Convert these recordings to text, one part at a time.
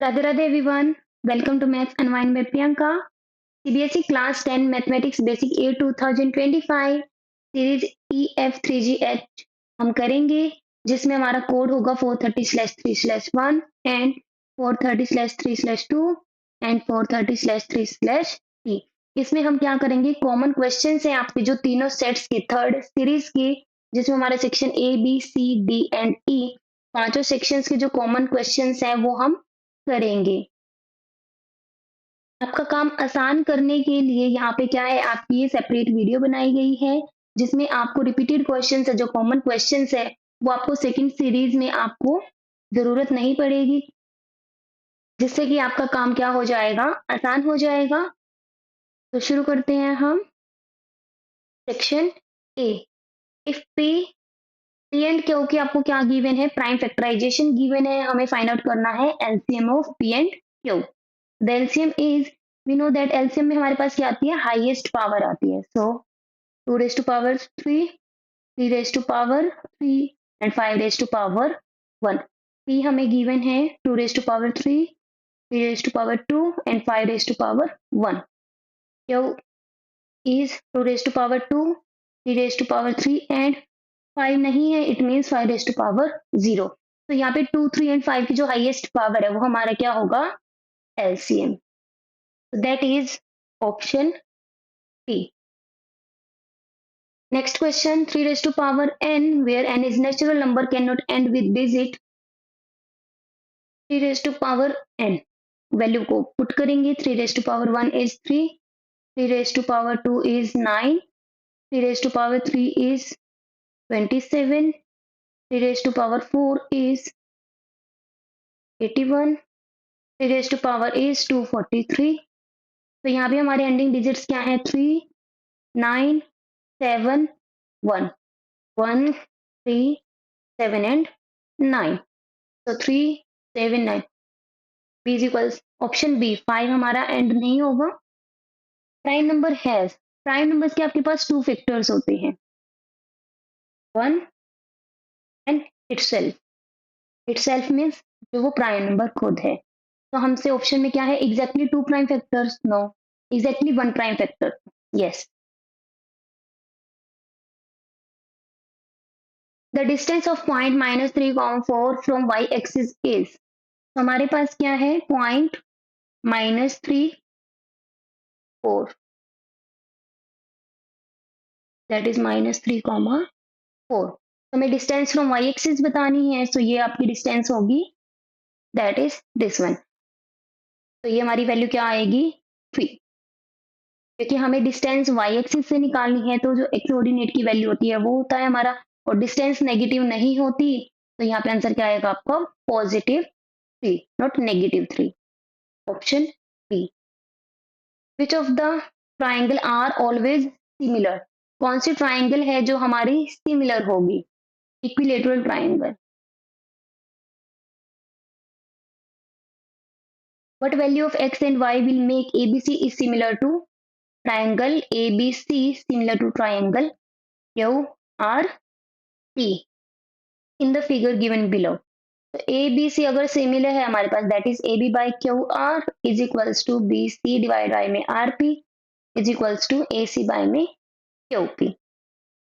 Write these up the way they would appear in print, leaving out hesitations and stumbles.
Radhe Radhe everyone. Welcome to Maths Unwind by Priyanka. CBSE Class 10 Mathematics Basic A 2025 series EF3GH हम करेंगे जिसमें हमारा code होगा 430/3/1 and 430/3/2 and 430/3/3। इसमें हम क्या करेंगे, कॉमन क्वेश्चन है आपके जो तीनों सेट्स के थर्ड सीरीज के, जिसमें हमारे section A B C D and E पांचों सेक्शंस के जो कॉमन क्वेश्चंस हैं वो हम करेंगे। आपका काम आसान करने के लिए यहाँ पे क्या है, आपकी ये सेपरेट वीडियो बनाई गई है जिसमें आपको रिपीटेड क्वेश्चंस है, जो कॉमन क्वेश्चंस है वो आपको सेकंड सीरीज में आपको जरूरत नहीं पड़ेगी, जिससे कि आपका काम क्या हो जाएगा, आसान हो जाएगा। तो शुरू करते हैं हम। Section A, if P P and Q की आपको क्या गिवन है, प्राइम फैक्टराइजेशन गिवन है, हमें फाइंड आउट करना है LCM of P and Q. The LCM is, we know that LCM में हमारे पास क्या आती है, हाईएस्ट पावर आती है। सो 2 raised to power 3, 3 raised to power 3 and 5 raised to power 1। p हमें गिवन है 2 raised to power 3, 3 raised to power 2 and 5 raised to power 1। q is 2 raised to power 2, 3 raised to power 3 and 5 नहीं है, it means 5 raised to power 0। तो यहाँ पे 2, 3 and 5 की जो highest power है वो हमारा क्या होगा, LCM. That is option P. Next question, 3 raised to power n, where n is natural number cannot end with digit। 3 raised to power n value को पुट करेंगे। 3 raised to power 1 is 3, 3 raised to power 2 is 9, 3 raised to power 3 is 27, 3 raised to power 4 is 81, 3 raised to power is 243। तो यहाँ पे हमारे ending digits क्या है, 3, 9, 7, 1, 1, 3, 7 and 9। तो 3, 7, 9, B is equals option B 5 हमारा एंड नहीं होगा। Prime number has, prime numbers के आपके पास टू फैक्टर्स होते हैं, one and itself. Itself means जो वो प्राइम नंबर खुद है। तो हमसे ऑप्शन में क्या है, exactly two prime factors, no, exactly one prime factor, yes. The distance of point -3,4 from Y axis is. तो हमारे पास क्या है, पॉइंट -3,4, दैट इज -3,4। तो हमें डिस्टेंस फ्रॉम वाई एक्सिस बतानी है, तो ये आपकी डिस्टेंस होगी, दैट इज दिस वन। तो ये हमारी वैल्यू क्या आएगी, 3। क्योंकि हमें डिस्टेंस वाई एक्सिस से निकालनी है, तो जो एक्स कोऑर्डिनेट की वैल्यू होती है वो होता है हमारा, और डिस्टेंस नेगेटिव नहीं होती, तो यहाँ पे आंसर क्या आएगा आपका, +3, not -3। Option B. Which of the triangle are always similar. कौन सी ट्राइंगल है जो हमारी सिमिलर होगी, equilateral triangle. What value of x and y will make ABC is similar to triangle ABC similar to triangle QRT in the figure given below। तो ए B सी अगर similar है हमारे पास, that is A B by Q R is equals to B C divide by में R P is equals to A C by में Q P.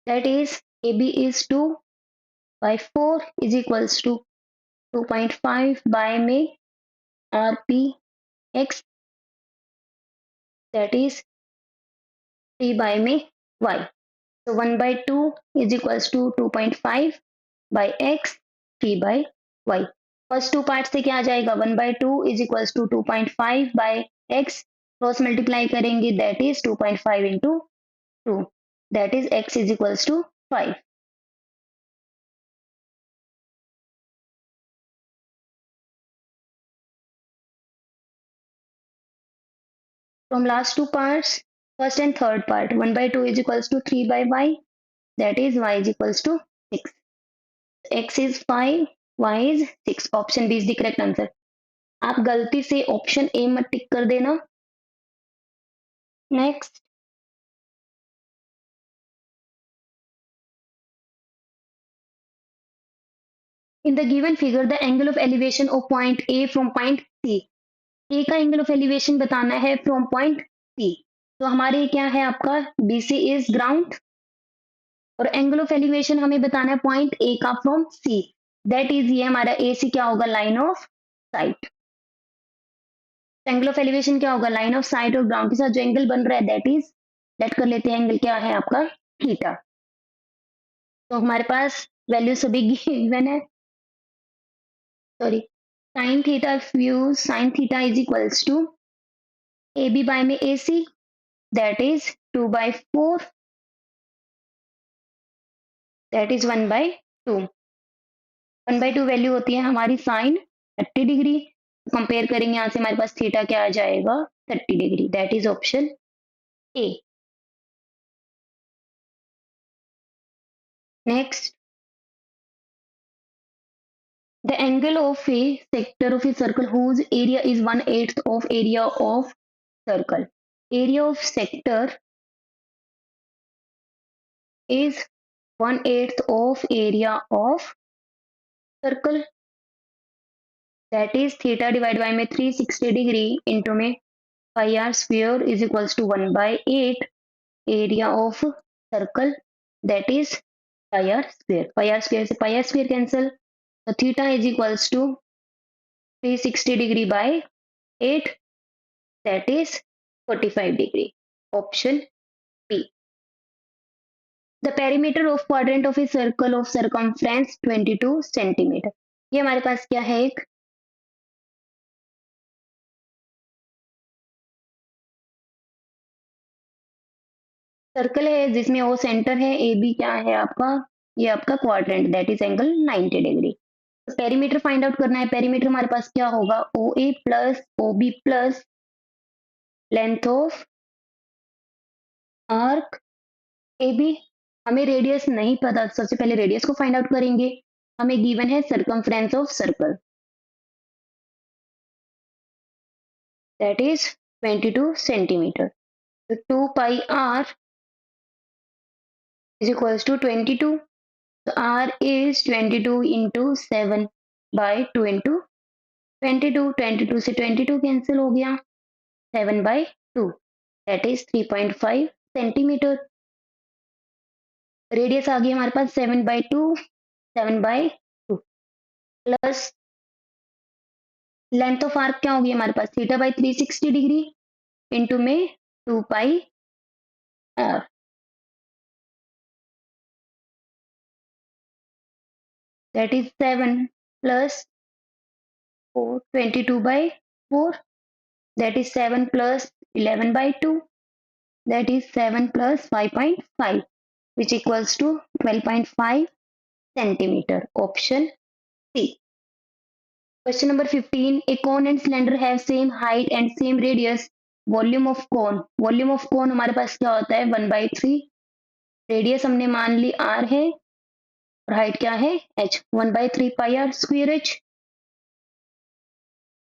That is A B is 2/4 is equals to 2.5 by में R P x, that is 3 by में y। तो 1/2 is equals to 2.5 by x, 3 by y. First two part से क्या आ जाएगा, 1/2 is equals to 2.5 by x, cross multiply करेंगे, that is 2.5 into 2, that is x is equals to 5। From last two parts, first and third part, 1/2 is equals to 3 by y, that is y is equals to 6, x is 5, y is 6। Option B is the correct answer. आप गलती से option A मत tick कर देना। Next, in the given figure the angle of elevation of point A from point सी। ए का angle of elevation बताना है from point सी। तो हमारे क्या है आपका बी सी इज ग्राउंड और एंगल ऑफ एलिवेशन हमें बताना है पॉइंट ए का फ्रॉम सी। दैट इज ये हमारा ए सी क्या होगा line of site. Angle of elevation क्या होगा लाइन ऑफ साइट और ग्राउंड के साथ जो एंगल बन रहा है दैट इज लेट कर लेते हैं एंगल क्या है आपका थीटा। तो हमारे पास वैल्यू सभी गिवन है sorry sine theta is equals to A B by में A C that is 2/4 that is 1/2। 1/2 value होती है हमारी साइन 30 डिग्री। कंपेयर करेंगे यहाँ से हमारे पास थीटा क्या आ जाएगा 30 degree that is option A. Next the angle of a sector of a circle whose area is 1/8 of area of circle. Area of sector is 1/8 of area of circle that is theta divided by में 360 degree into में pi r square is equals to 1/8 area of circle that is pi r square। pi r square से pi r square cancel so theta is equals to 360 degree by 8 that is 45 degree option B। The perimeter of quadrant of a circle of circumference 22 centimetre. ये हमारे पास क्या है एक circle है जिसमें ओ centre है ए बी क्या है आपका ये आपका quadrant that is angle 90 degree. तो पेरीमीटर फाइंड आउट करना है। पेरीमीटर हमारे पास क्या होगा O A plus O B plus length of arc A B. हमें रेडियस नहीं पता सबसे पहले रेडियस को फाइंड आउट करेंगे। हमें गिवन है circumference of circle that is 22 centimetre. तो 2 pi are is equals to 22। So R is 22 into 7 by 2 into 22। 22 से 22 कैंसिल हो गया 7 by 2 that is 3.5 centimetre. Radius आ गई हमारे पास 7/2 7/2 प्लस लेंथ ऑफ आर्क क्या होगी हमारे पास थीटा बाई 360 डिग्री इंटू में 2 pi R that is 7 plus 4 22/4 that is 7 plus 11/2 that is 7 plus 5.5 which equals to 12.5 centimeter option C। Question number 15 a cone and cylinder have same height and same radius volume of cone हमारे पास क्या होता है 1/3 radius हमने मान ली r है और height क्या है h 1/3 pi r square h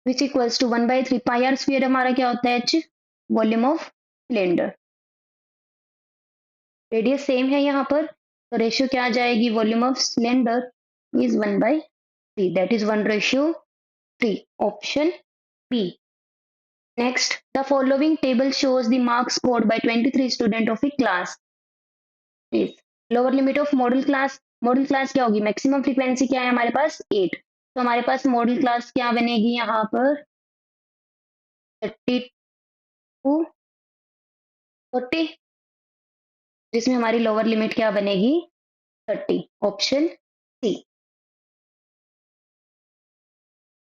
which equals to 1/3 pi r square हमारा क्या होता है h volume of cylinder. Radius same है यहाँ पर तो रेशियो क्या आ जाएगी volume of cylinder is 1/3 that is 1:3 option B. Next the following table shows the marks scored by 23 student of a class is lower limit of modal class क्या होगी maximum frequency क्या है हमारे पास 8। तो हमारे पास मॉडल क्लास क्या बनेगी यहाँ पर 32 40 जिसमें हमारी लोअर लिमिट क्या बनेगी 30 option C.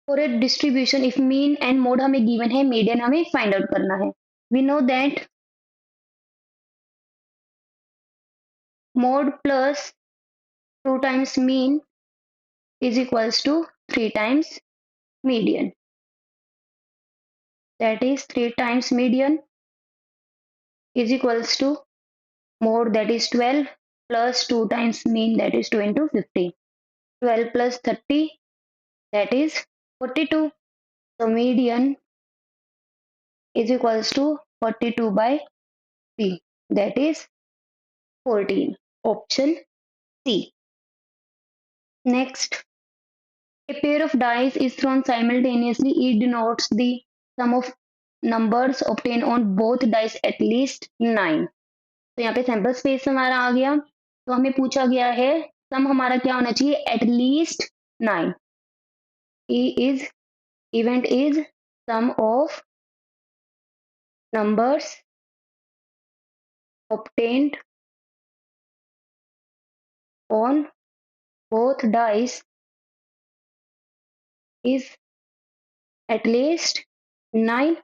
For a distribution if mean and mode हमें गिवन है मीडियन हमें फाइंड आउट करना है। We know that mode plus 2 times mean is equals to 3 times median that is 3 times median is equals to mode that is 12 plus 2 times mean that is 2 into 50 12 plus 30 that is 42 so median is equals to 42/3 that is 14 option C। Next A pair of dice is thrown simultaneously. It denotes the sum of numbers obtained on both dice at least 9. तो यहाँ पे sample space हमारा आ गया, तो हमें पूछा गया है सम हमारा क्या होना चाहिए, at least 9. E is event is sum of numbers obtained on both dice is at least 9.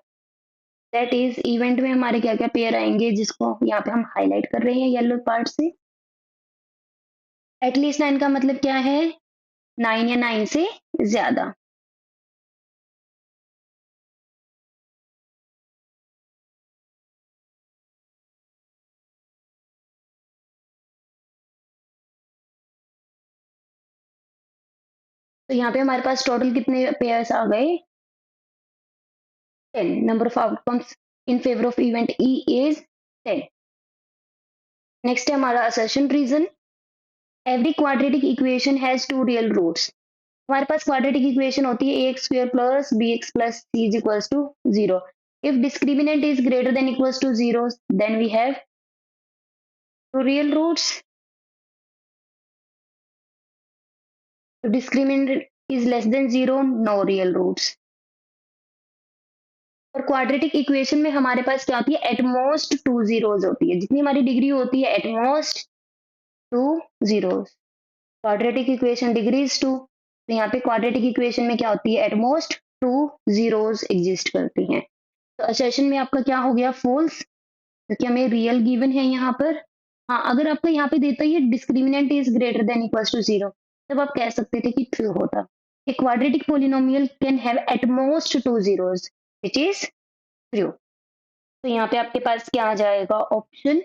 That is event में हमारे क्या क्या पेयर आएंगे जिसको यहाँ पे हम हाईलाइट कर रहे हैं येलो पार्ट से. एटलीस्ट 9 का मतलब क्या है, 9 या 9 से ज्यादा. तो यहाँ पे हमारे पास टोटल कितने पेयर्स आ गए, 10. Number of outcomes in favour of event E is 10. Next है हमारा assertion reason. Every quadratic equation has two real roots. हमारे पास क्वाड्रेटिक इक्वेशन होती है A x square plus B x plus C is equals to 0. If discriminant is greater than equals to 0 then we have two real roots. If discriminant is less than 0, no real roots. और quadratic equation में हमारे पास क्या होती है, at most 2 zeros होती है. जितनी हमारी डिग्री होती है at most 2 zeros. Quadratic equation degree is 2, तो यहाँ पे क्वाड्रेटिक इक्वेशन में क्या होती है, एटमोस्ट 2 जीरोज एग्जिस्ट करती हैं. तो असर्शन में आपका क्या हो गया, फॉल्स, क्योंकि हमें रियल गिवन है यहाँ पर. हाँ, अगर आपका यहाँ पे देता है discriminant is greater than equals to 0, तब आप कह सकते थे कि ट्रू होता. A quadratic polynomial can have at most 2 zeros, which is true. तो यहाँ पे आपके पास क्या आ जाएगा, ऑप्शन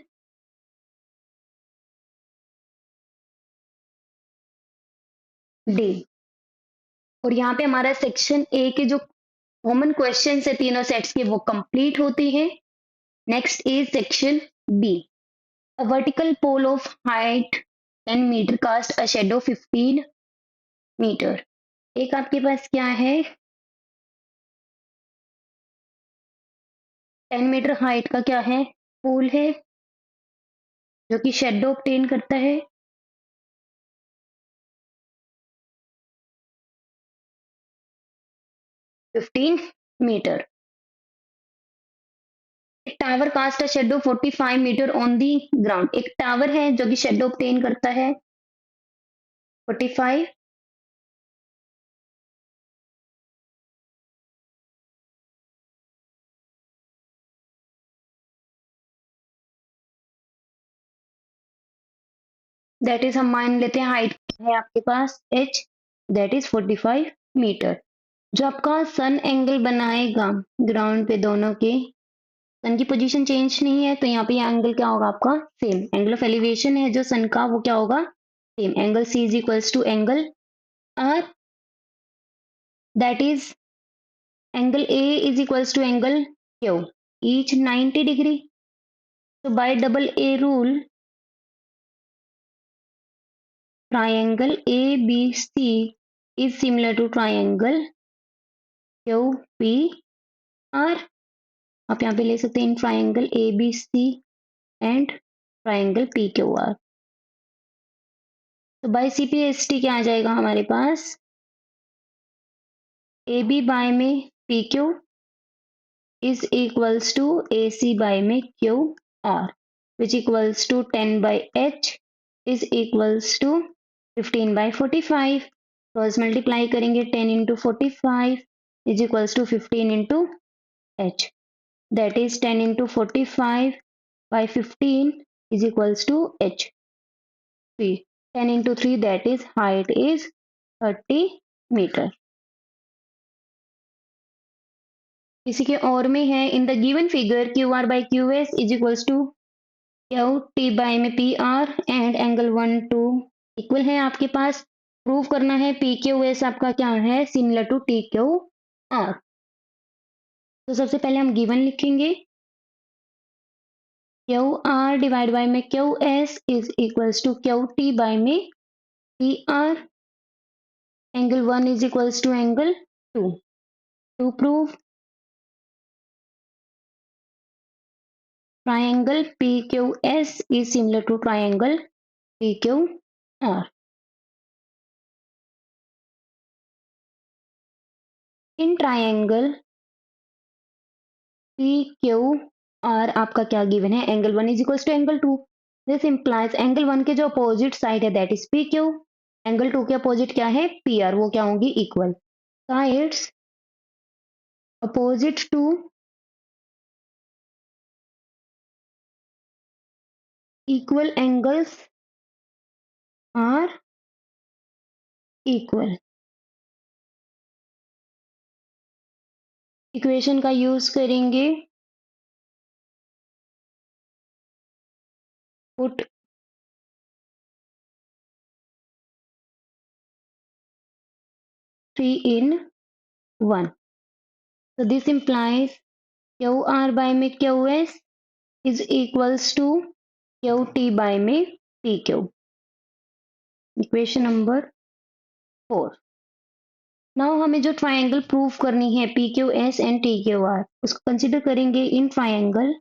डी. और यहाँ पे हमारा सेक्शन ए के जो कॉमन क्वेश्चन है तीनों सेट्स के वो कंप्लीट होते हैं. Next is section B. A vertical pole of height 10 meter cast a shadow 15 meter. एक आपके पास क्या है, 10 मीटर हाइट का क्या है, पोल है जो कि शेडो ऑब्टेन करता है. Fifteen metre. एक tower cast a shadow 45 metre on the ground. एक टावर है जो कि शेडो ऑब्टेन करता है 45. दैट इज हम मान लेते हैं हाइट है आपके पास h, दैट इज 45 मीटर. जो आपका सन एंगल बनाएगा ग्राउंड पे दोनों के, सन की पोजीशन चेंज नहीं है तो यहाँ पे एंगल क्या होगा आपका सेम. एंगल ऑफ एलिवेशन है जो सन का वो क्या होगा same. Angle C is equals to angle R, that is angle A is equals to angle Q, each 90 degree. तो by double A rule triangle ABC is similar to triangle QPR. आप यहाँ पे ले सकते हैं in triangle ABC and triangle PQR. तो by CPST क्या आ जाएगा हमारे पास, AB बाय में PQ is equals to AC by में QR, which equals to 10 by H is equals to 15 by 45. Cross multiply करेंगे 10 into 45 is equals to 15 into h, that is 10 into 45 by 15 is equals to h 3. 10 into 3 that is height is 30 metre. इसी के और में है in the given figure Q R by Q S is equals to Q T by में P R and angle 1 2 equal है आपके पास. Prove करना है पी क्यू एस आपका क्या है, similar to T Q R. तो सबसे पहले हम गिवन लिखेंगे, क्यू आर डिवाइड बाई में Q S is equals to Q T by में P R. angle 1 is equals to angle 2. To prove triangle PQS is similar to triangle PQR. In triangle PQR आपका क्या given है? Angle 1 is equals to angle 2. This implies angle 1 के जो opposite side है that is PQ. Angle 2 के opposite क्या है? PR. वो क्या होंगी? Equal. Sides opposite to equal angles are equal. Equation का यूज करेंगे. Put three in one. So this implies QR by में QS is equals to QT by में PQ. Equation number 4. Now हमें जो ट्राइंगल प्रूफ करनी है PQS and TQR उसको consider करेंगे in triangle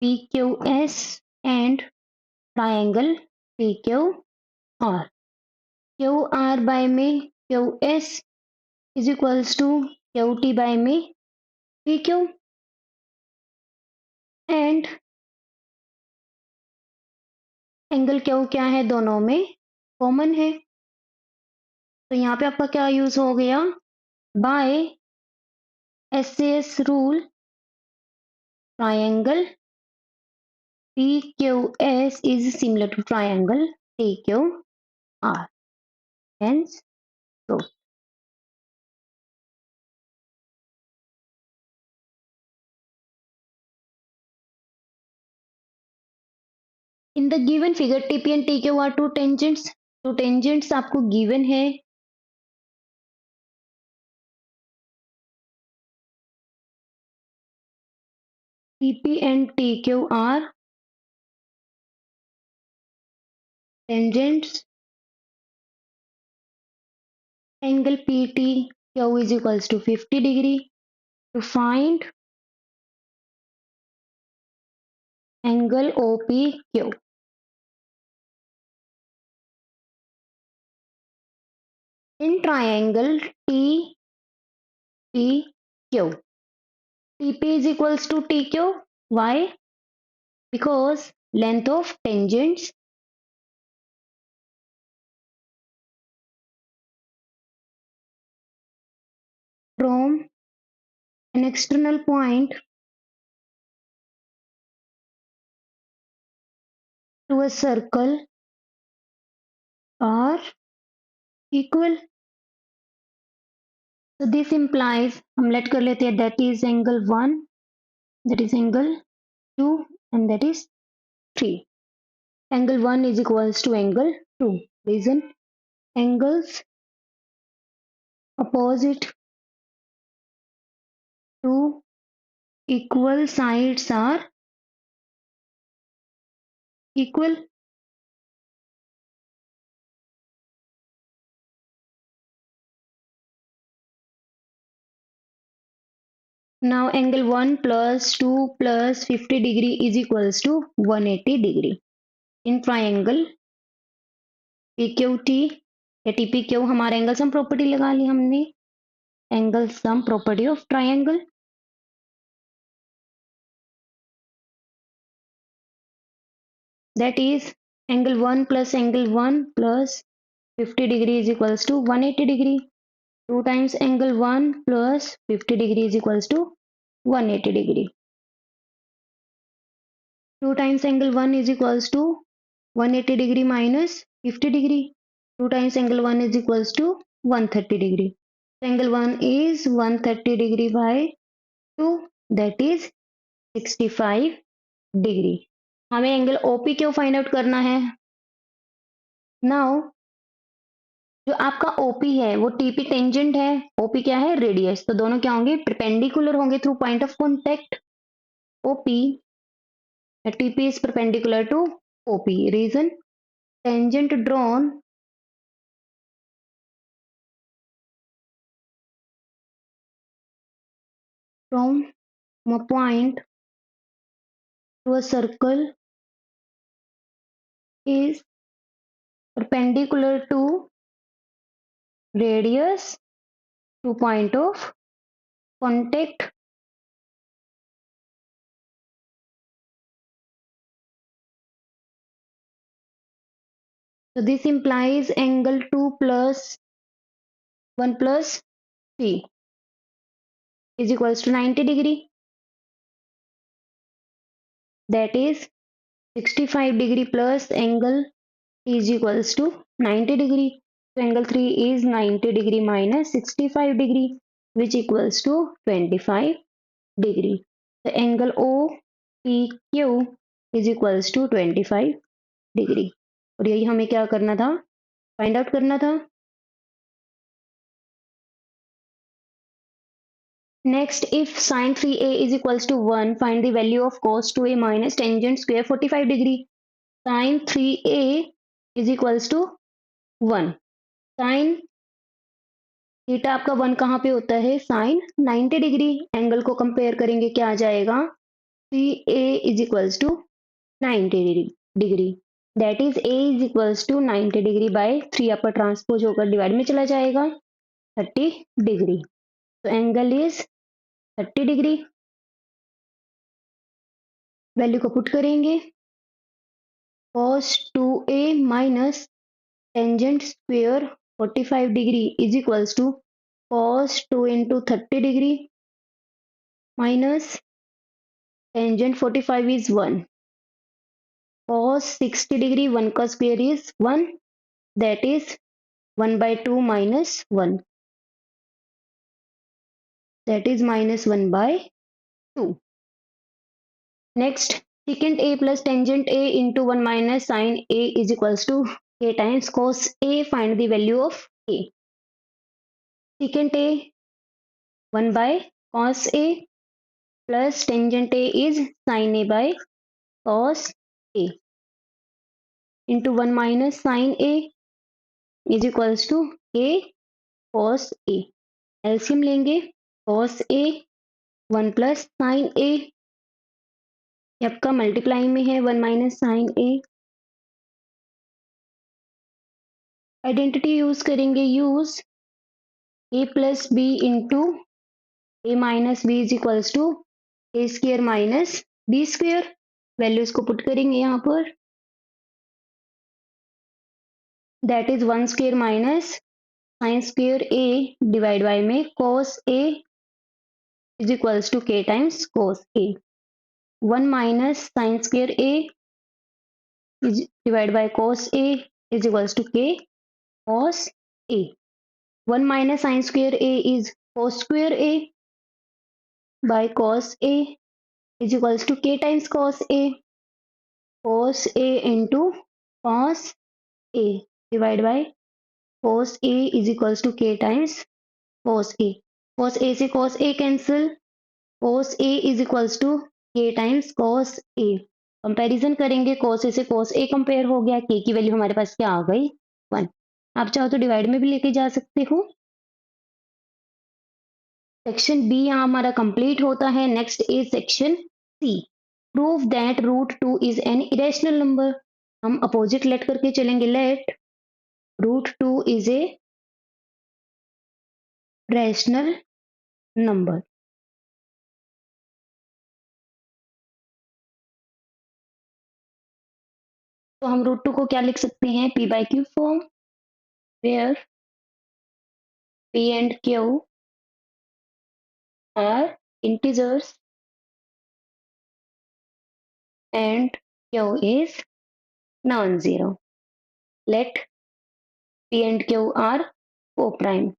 PQS and triangle PQR. QR by में QS is equals to QT by में PQ एंड एंगल Q क्या है? दोनों में कॉमन है. तो यहाँ पे आपका क्या यूज हो गया? By SAS rule triangle PQS is similar to triangle TQR. Hence, proof. In the given figure, TP and TQ are two tangents. तो tangents आपको given है. TP and TQ are tangents. Angle PTQ is equals to 50 degree. To find angle OPQ. In triangle TPQ, TP is equals to TQ. Why? Because length of tangents from an external point to a circle are equal. So this implies हम let कर लेते हैं that is angle 1, that is angle 2 and that is 3. Angle 1 is equals to angle 2. Reason angles opposite to equal sides are equal. Now angle 1 plus 2 plus 50 degree is equals to 180 degree. In triangle PQT या TPQ हमारा angle sum property लगा ली हमने. Angle sum property of triangle. That is angle 1 plus angle 1 plus 50 degree is equals to 180 degree. 2 times angle 1 plus 50 degree is equals to 180 degree. 2 times angle 1 is equals to 180 degree minus 50 degree. 2 times angle 1 is equals to 130 degree. Angle 1 is 130 degree by 2, that is 65 degree. हमें angle OP क्यों find out करना है? Now जो आपका OP है वो TP tangent है. OP क्या है? रेडियस. तो दोनों क्या होंगे? परपेंडिकुलर होंगे through point of contact. OP TP is perpendicular to OP. Reason tangent drawn from a point to a circle is perpendicular to radius to point of contact. So this implies angle 2 plus 1 plus 3 is equals to 90 degree. That is 65 degree plus angle is equals to 90 degree. So angle 3 is 90 degree minus 65 degree, which equals to 25 degree. The angle OPQ is equals to 25 degree. और यही हमें क्या करना था, find out करना था. Next, if sin 3a is equals to 1, find the value of cos 2a minus tangent square 45 degree. Sin 3a is equals to 1. Sin theta आपका 1 कहाँ पे होता है, साइन 90 डिग्री. एंगल को कंपेयर करेंगे, क्या आ जाएगा, 3a is equals to 90 degree. That is a is equals to 90 degree by 3 आपका ट्रांसपोज होकर डिवाइड में चला जाएगा 30 डिग्री. तो एंगल इज 30 डिग्री. वैल्यू को पुट करेंगे, cos 2a minus tangent square 45 degree is equals to cos 2 into 30 degree minus tangent 45 is 1. Cos 60 degree 1 का square is 1, that is 1 by 2 minus 1, that is minus 1 by 2. Next, secant a plus tangent a into 1 minus sin a is equals to a times cos a. Find the value of a. Secant a 1 by cos a plus tangent a is sin a by cos a into 1 minus sin a is equals to a cos a. LCM लेंगे, cos a 1 plus sin a, आपका multiply में है 1 minus sin a. Identity use करेंगे, use a plus b into a minus b is equals to a square minus b square. Values को put करेंगे यहाँ पर, that is 1 square minus sine square a divide by में cos a is equals to k times cos a. 1 minus sin square a is divided by cos a is equals to k cos a. 1 minus sin square a is cos square a by cos a is equals to k times cos a. Cos a into cos a divided by cos a is equals to k times cos a. Cos a से cos a cancel, cos a is equals to k times cos a. Comparison करेंगे, cos a से cos a compare हो गया, k की value हमारे पास क्या आ गई, 1. आप चाहो तो डिवाइड में भी लेके जा सकते हो. सेक्शन बी यहाँ हमारा कंप्लीट होता है. Next is section C. Prove that root 2 is an irrational number. हम अपोजिट लेट करके चलेंगे, let root 2 is a rational number. तो हम रूट 2 को क्या लिख सकते हैं, p by q form, where p and q are integers and q is non-zero. Let p and q are co-prime.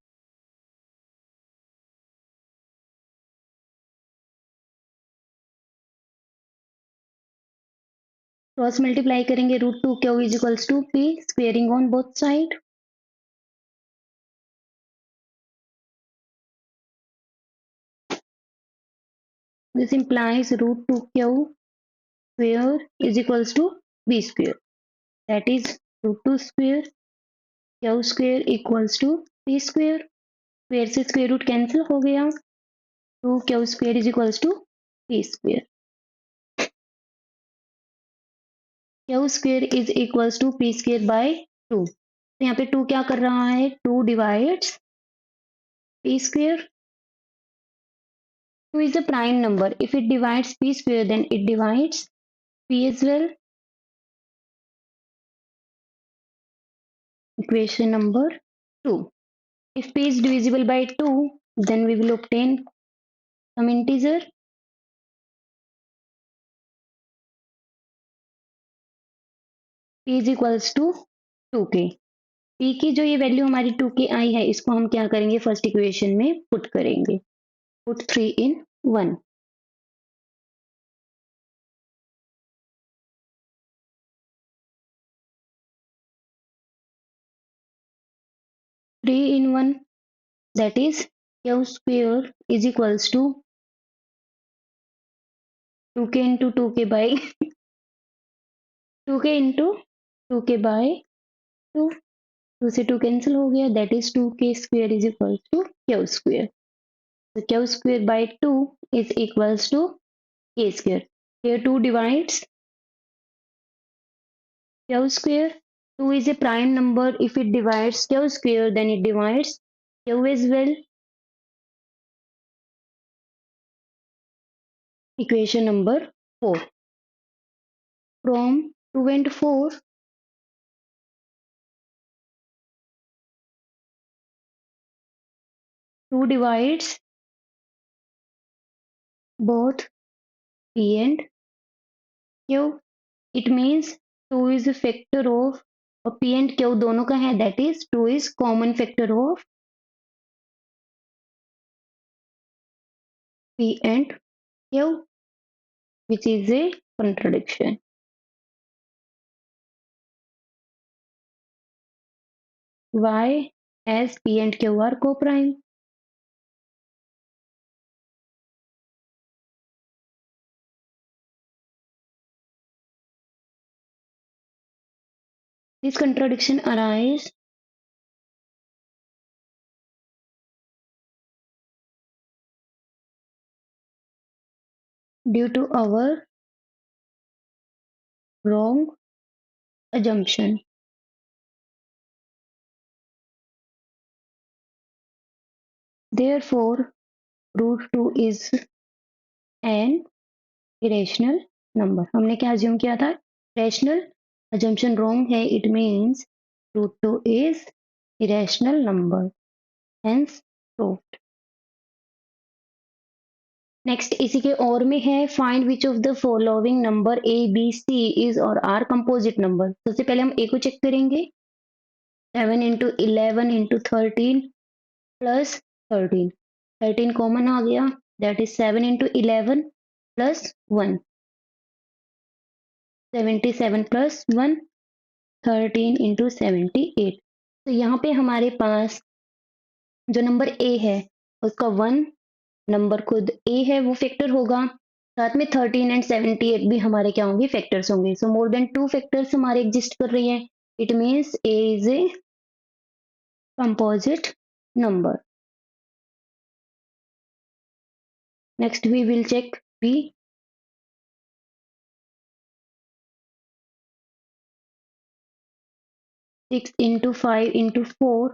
Cross multiply करेंगे, root 2 q is equals to p, squaring on both side. This implies root 2 q square is equals to b square. That is root 2 square q square equals to p square. Square से square root cancel हो गया. 2q square is equals to p square. q square is equals to p square by 2. तो यहाँ पे 2 क्या कर रहा है, 2 divides p square. 2 is a prime number. If it divides p square, then it divides p as well. Equation number 2. If p is divisible by 2, then we will obtain some integer. p is equals to 2k. p की जो ये value हमारी 2k आई है, इसको हम क्या करेंगे, first equation में पुट करेंगे. Put 3 in 1. 3 in 1, that is q square is equals to 2k into 2k by 2k into 2k by 2. 2 से 2 कैंसिल हो गया, that is 2k square is equals to q square. So q square by 2 is equals to k square. Here 2 divides q square. 2 is a prime number. If it divides q square, then it divides q as well. Equation number 4. From 2 and 4, 2 divides both p and q. It means 2 is a factor of, और p and q दोनों का है, that is 2 is common factor of p and q, which is a contradiction. Why? As p and q are co-prime. This contradiction arises due to our wrong assumption. Therefore, root 2 is an irrational number. हमने क्या assume किया था? Rational. Assumption wrong है. It means root 2 is irrational number. Hence proved. Next इसी के और में है, find which of the following number A B C is or are composite number. सबसे पहले हम ए को चेक करेंगे. 7 into 11 into 13 plus 13. 13 कॉमन आ गया, that is 7 into 11 plus 1. 77 plus 1, 13 into 78. तो यहाँ पे हमारे पास जो नंबर ए है उसका 1 नंबर खुद ए है, वो फैक्टर होगा. साथ में 13 एंड 78 भी हमारे क्या होंगे, फैक्टर्स होंगे. सो मोर देन 2 फैक्टर्स हमारे एग्जिस्ट कर रही हैं. It means A is a composite number. Next we will check B. 6 into 5 into 4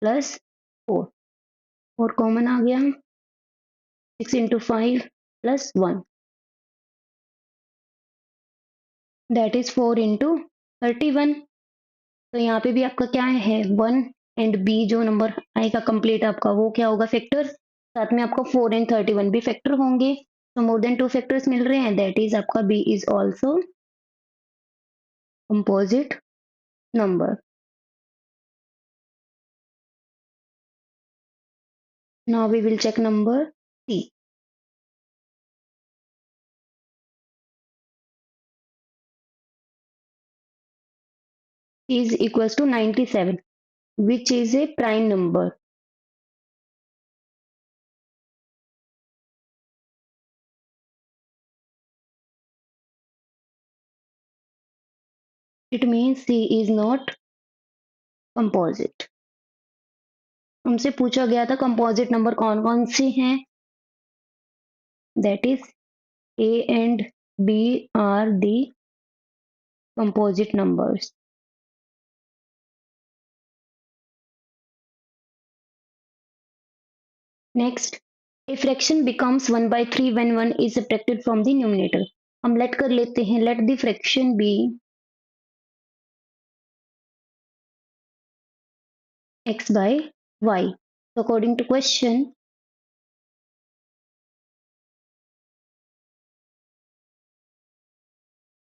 plus 4. 4 common आ गया. 6 into 5 plus 1, that is 4 into 31. तो यहाँ पे भी आपका क्या है, 1 एंड बी जो नंबर आएगा कंप्लीट आपका, वो क्या होगा, फैक्टर. साथ में आपका 4 एंड 31 भी फैक्टर होंगे. तो मोर देन 2 फैक्टर्स मिल रहे हैं, दैट इज आपका B is also composite number. Now we will check number C. is equals to 97, which is a prime number. It means C is not composite. हमसे पूछा गया था कंपोजिट नंबर कौन कौन से हैं. that is A and B are the composite numbers. Next, a fraction becomes 1 by 3 when 1 is subtracted from the numerator. हम let कर लेते हैं, let the fraction be x by y. So according to question,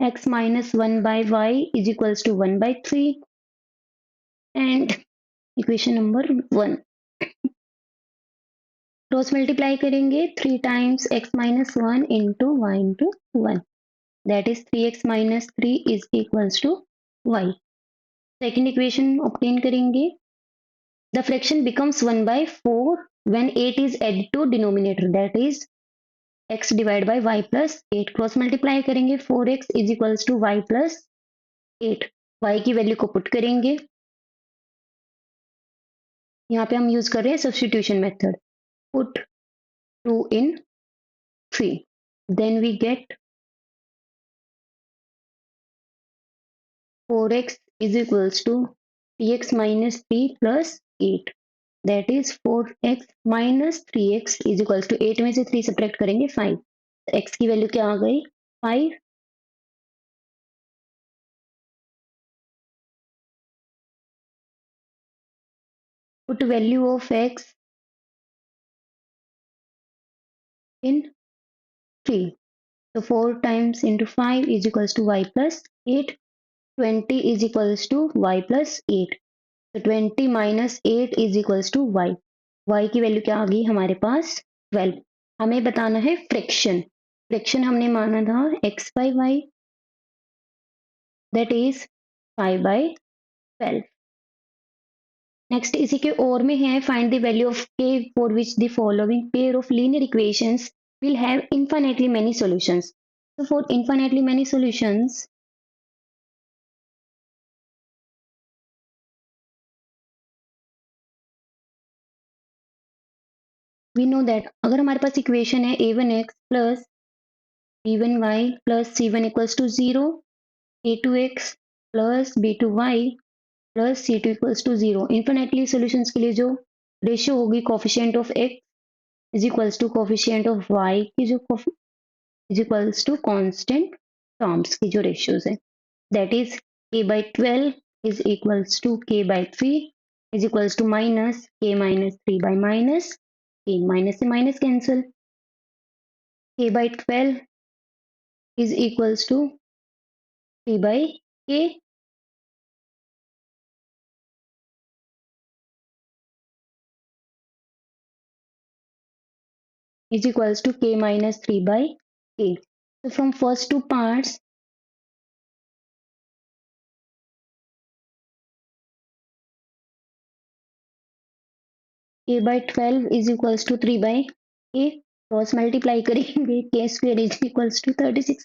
x minus 1 by y is equals to 1 by 3, and equation number 1. Cross multiply करेंगे 3 times x minus 1 into y into 1. That is 3x minus 3 is equals to y. Second equation obtain करेंगे. The fraction becomes 1 by 4 when 8 is added to denominator. That is x divided by y plus 8. Cross multiply करेंगे 4x is equals to y plus 8. y की value को put करेंगे. यहाँ पे हम use कर रहे हैं substitution method. Put 2 in 3. Then we get 4x is equals to 3x minus 3 plus 8. That is 4x minus 3x is equals to 8 में से 3 सब्ट्रैक्ट करेंगे 5. x की वैल्यू क्या आ गई 5. Put value of x in 3. So 4 times into 5 is equals to y plus 8. 20 is equals to y plus 8. So 20 minus 8 is equals to y. y की value क्या आ गई हमारे पास 12. हमें बताना है फ्रैक्शन. फ्रैक्शन हमने माना था x by y, that is 5 by 12. Next इसी के और में है find the value of k for which the following pair of linear equations will have infinitely many solutions. So for infinitely many solutions, we know that अगर हमारे पास equation है a1x plus b1y plus c1 equals to 0, a2x plus b2y plus c2 equals to 0, infinitely solutions के लिए जो ratio होगी coefficient of x is equals to coefficient of y की जो is equals to constant terms की जो ratios है, that is k by 12 is equals to k by 3 is equals to minus k minus 3 by minus k. minus से minus cancel. K by 12 is equals to 3 by k. Is equals to k minus 3 by k. So from first two parts, k by 12 is equals to 3 by k. Cross multiply करेंगे k square is equals to 36.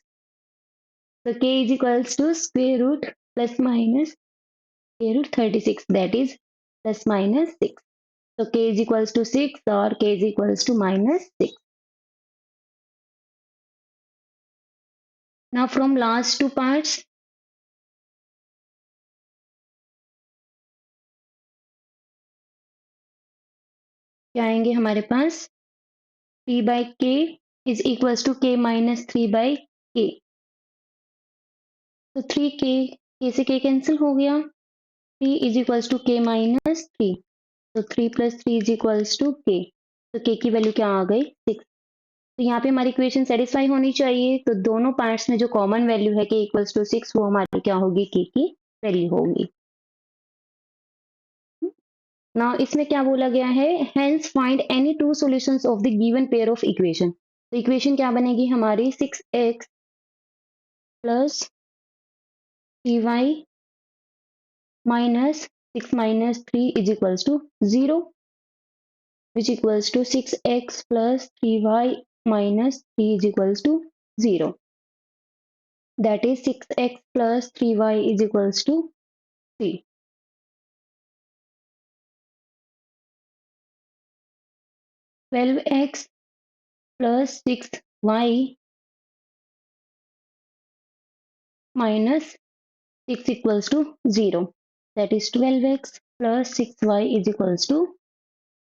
So k is equals to square root plus minus square root 36, that is plus minus 6. So k is equals to 6 or k is equals to minus 6. Now from last two parts, क्या आएंगे हमारे पास 3 by k is equals to k minus 3 by k. तो 3k k से k cancel हो गया. 3 is equals to k minus 3. तो 3 plus 3 is equals to k. तो k की वैल्यू क्या आ गई 6. तो यहाँ पे हमारी इक्वेशन सेटिस्फाई होनी चाहिए. तो दोनों पार्ट्स में जो कॉमन वैल्यू है k इक्वल्स टू 6, वो हमारी क्या होगी k की वैल्यू होगी. ना इसमें क्या बोला गया है, hence find any two solutions of the given pair of equation. तो इक्वेशन क्या बनेगी हमारी 6x plus 3y minus 6 minus 3 is equals to 0, which equals to 6x plus 3y minus 3 is equals to 0. That is 6x plus 3y is equals to 3. 12x plus 6 y minus 6 equals to 0. That is 12x plus 6y is equals to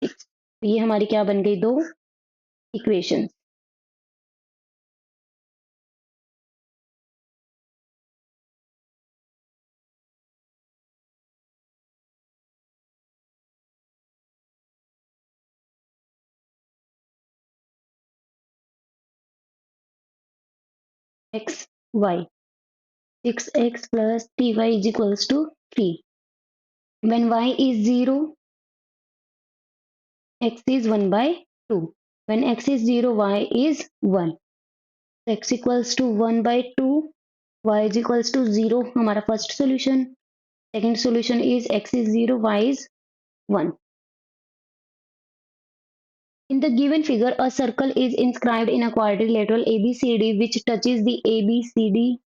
6. तो ये हमारी क्या बन गई, दो equation. x y 6x plus ty is equals to 3. When y is 0, x is 1 by 2. When x is 0, y is 1. X equals to 1 by 2, y is equals to 0. हमारा first solution. Second solution is x is 0, y is 1. In the given figure, a circle is inscribed in a quadrilateral ABCD which touches the ABCD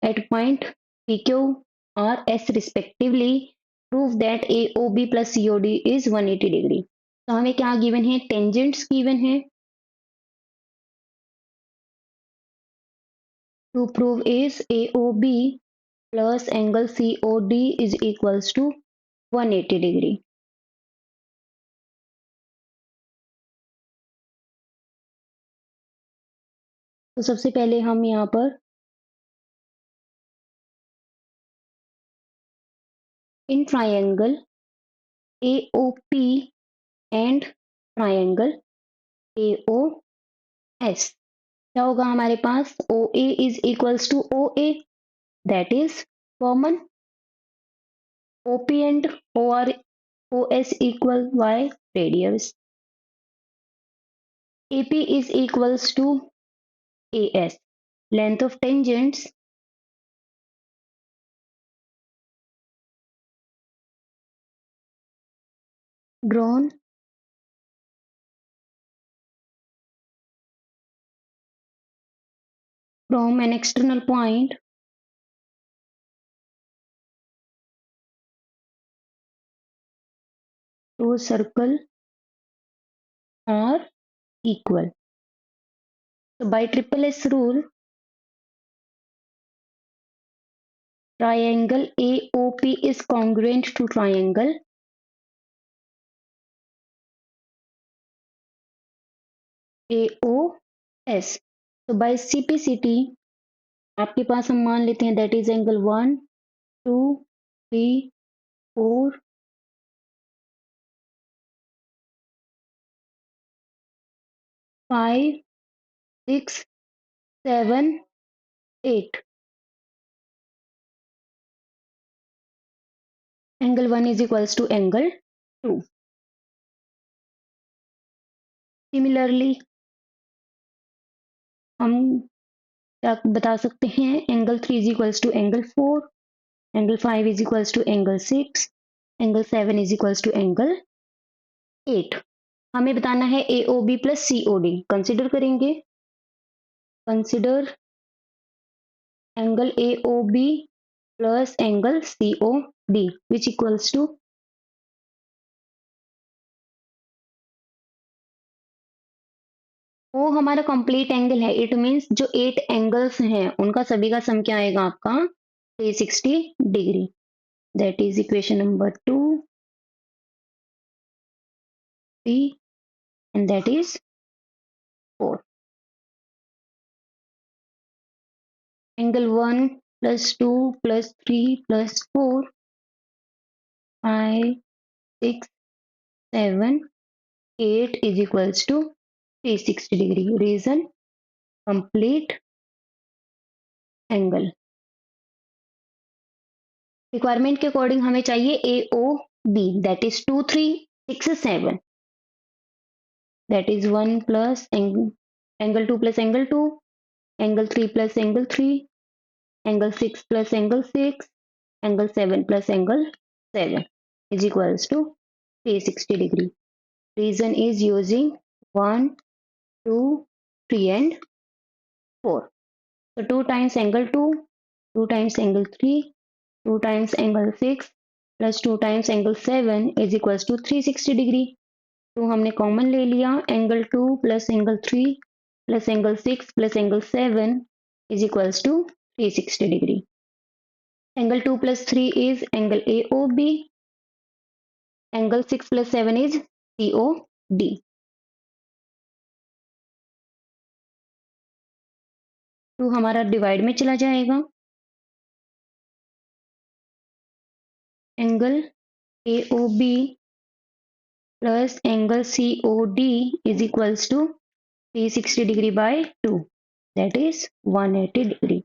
at point PQ or S respectively. Prove that AOB plus COD is 180 degree. तो हमें क्या given है, tangents given है. To prove is AOB plus angle COD is equals to 180 degree. तो सबसे पहले हम यहाँ पर in triangle AOP and triangle AOS क्या होगा हमारे पास, OA is equals to OA, that is common. OP and OS equal Y radius. AP is equals to AS, length of tangents. Drawn from an external point to a circle are equal. So by triple S rule, triangle AOP is congruent to triangle AOS. So by CPCT आपके पास हम मान लेते हैं that is angle 1 2 3 4 5 6 7 8. Angle 1 is equals to angle 2. Similarly हम क्या बता सकते हैं, angle 3 is equals to angle 4, angle 5 is equals to angle 6, angle 7 is equals to angle 8. हमें बताना है AOB प्लस COD. कंसिडर करेंगे, consider angle AOB plus angle COD which equals to वो हमारा कंप्लीट एंगल है. इट मींस जो 8 angles हैं उनका सभी का सम क्या आएगा आपका 360 degree. That is equation number 2 3 and that is 4. Angle 1 plus 2 plus 3 plus 4 5 6 7 8 is equals to 360 degree. Reason complete angle. Requirement के अकॉर्डिंग हमें चाहिए AOB that is 2 3 6 7. That is 1 plus angle 2 plus angle 2, angle 3 plus angle 3, angle 6 plus angle 6, angle 7 plus angle 7 is equals to 360 degree. Reason is using 1 2 3 and 4. So 2 times angle 2, 2 times angle 3, 2 times angle 6 plus 2 times angle 7 is equals to 360 degree. तो हमने common ले लिया, angle 2 plus angle 3 plus angle 6 plus angle 7 is equals to 360 degree. Angle 2 plus 3 is angle AOB. Angle 6 plus 7 is COD. 2 हमारा divide में चला जाएगा. Angle AOB plus angle COD is equals to 360 degree by 2, that is 180 degree.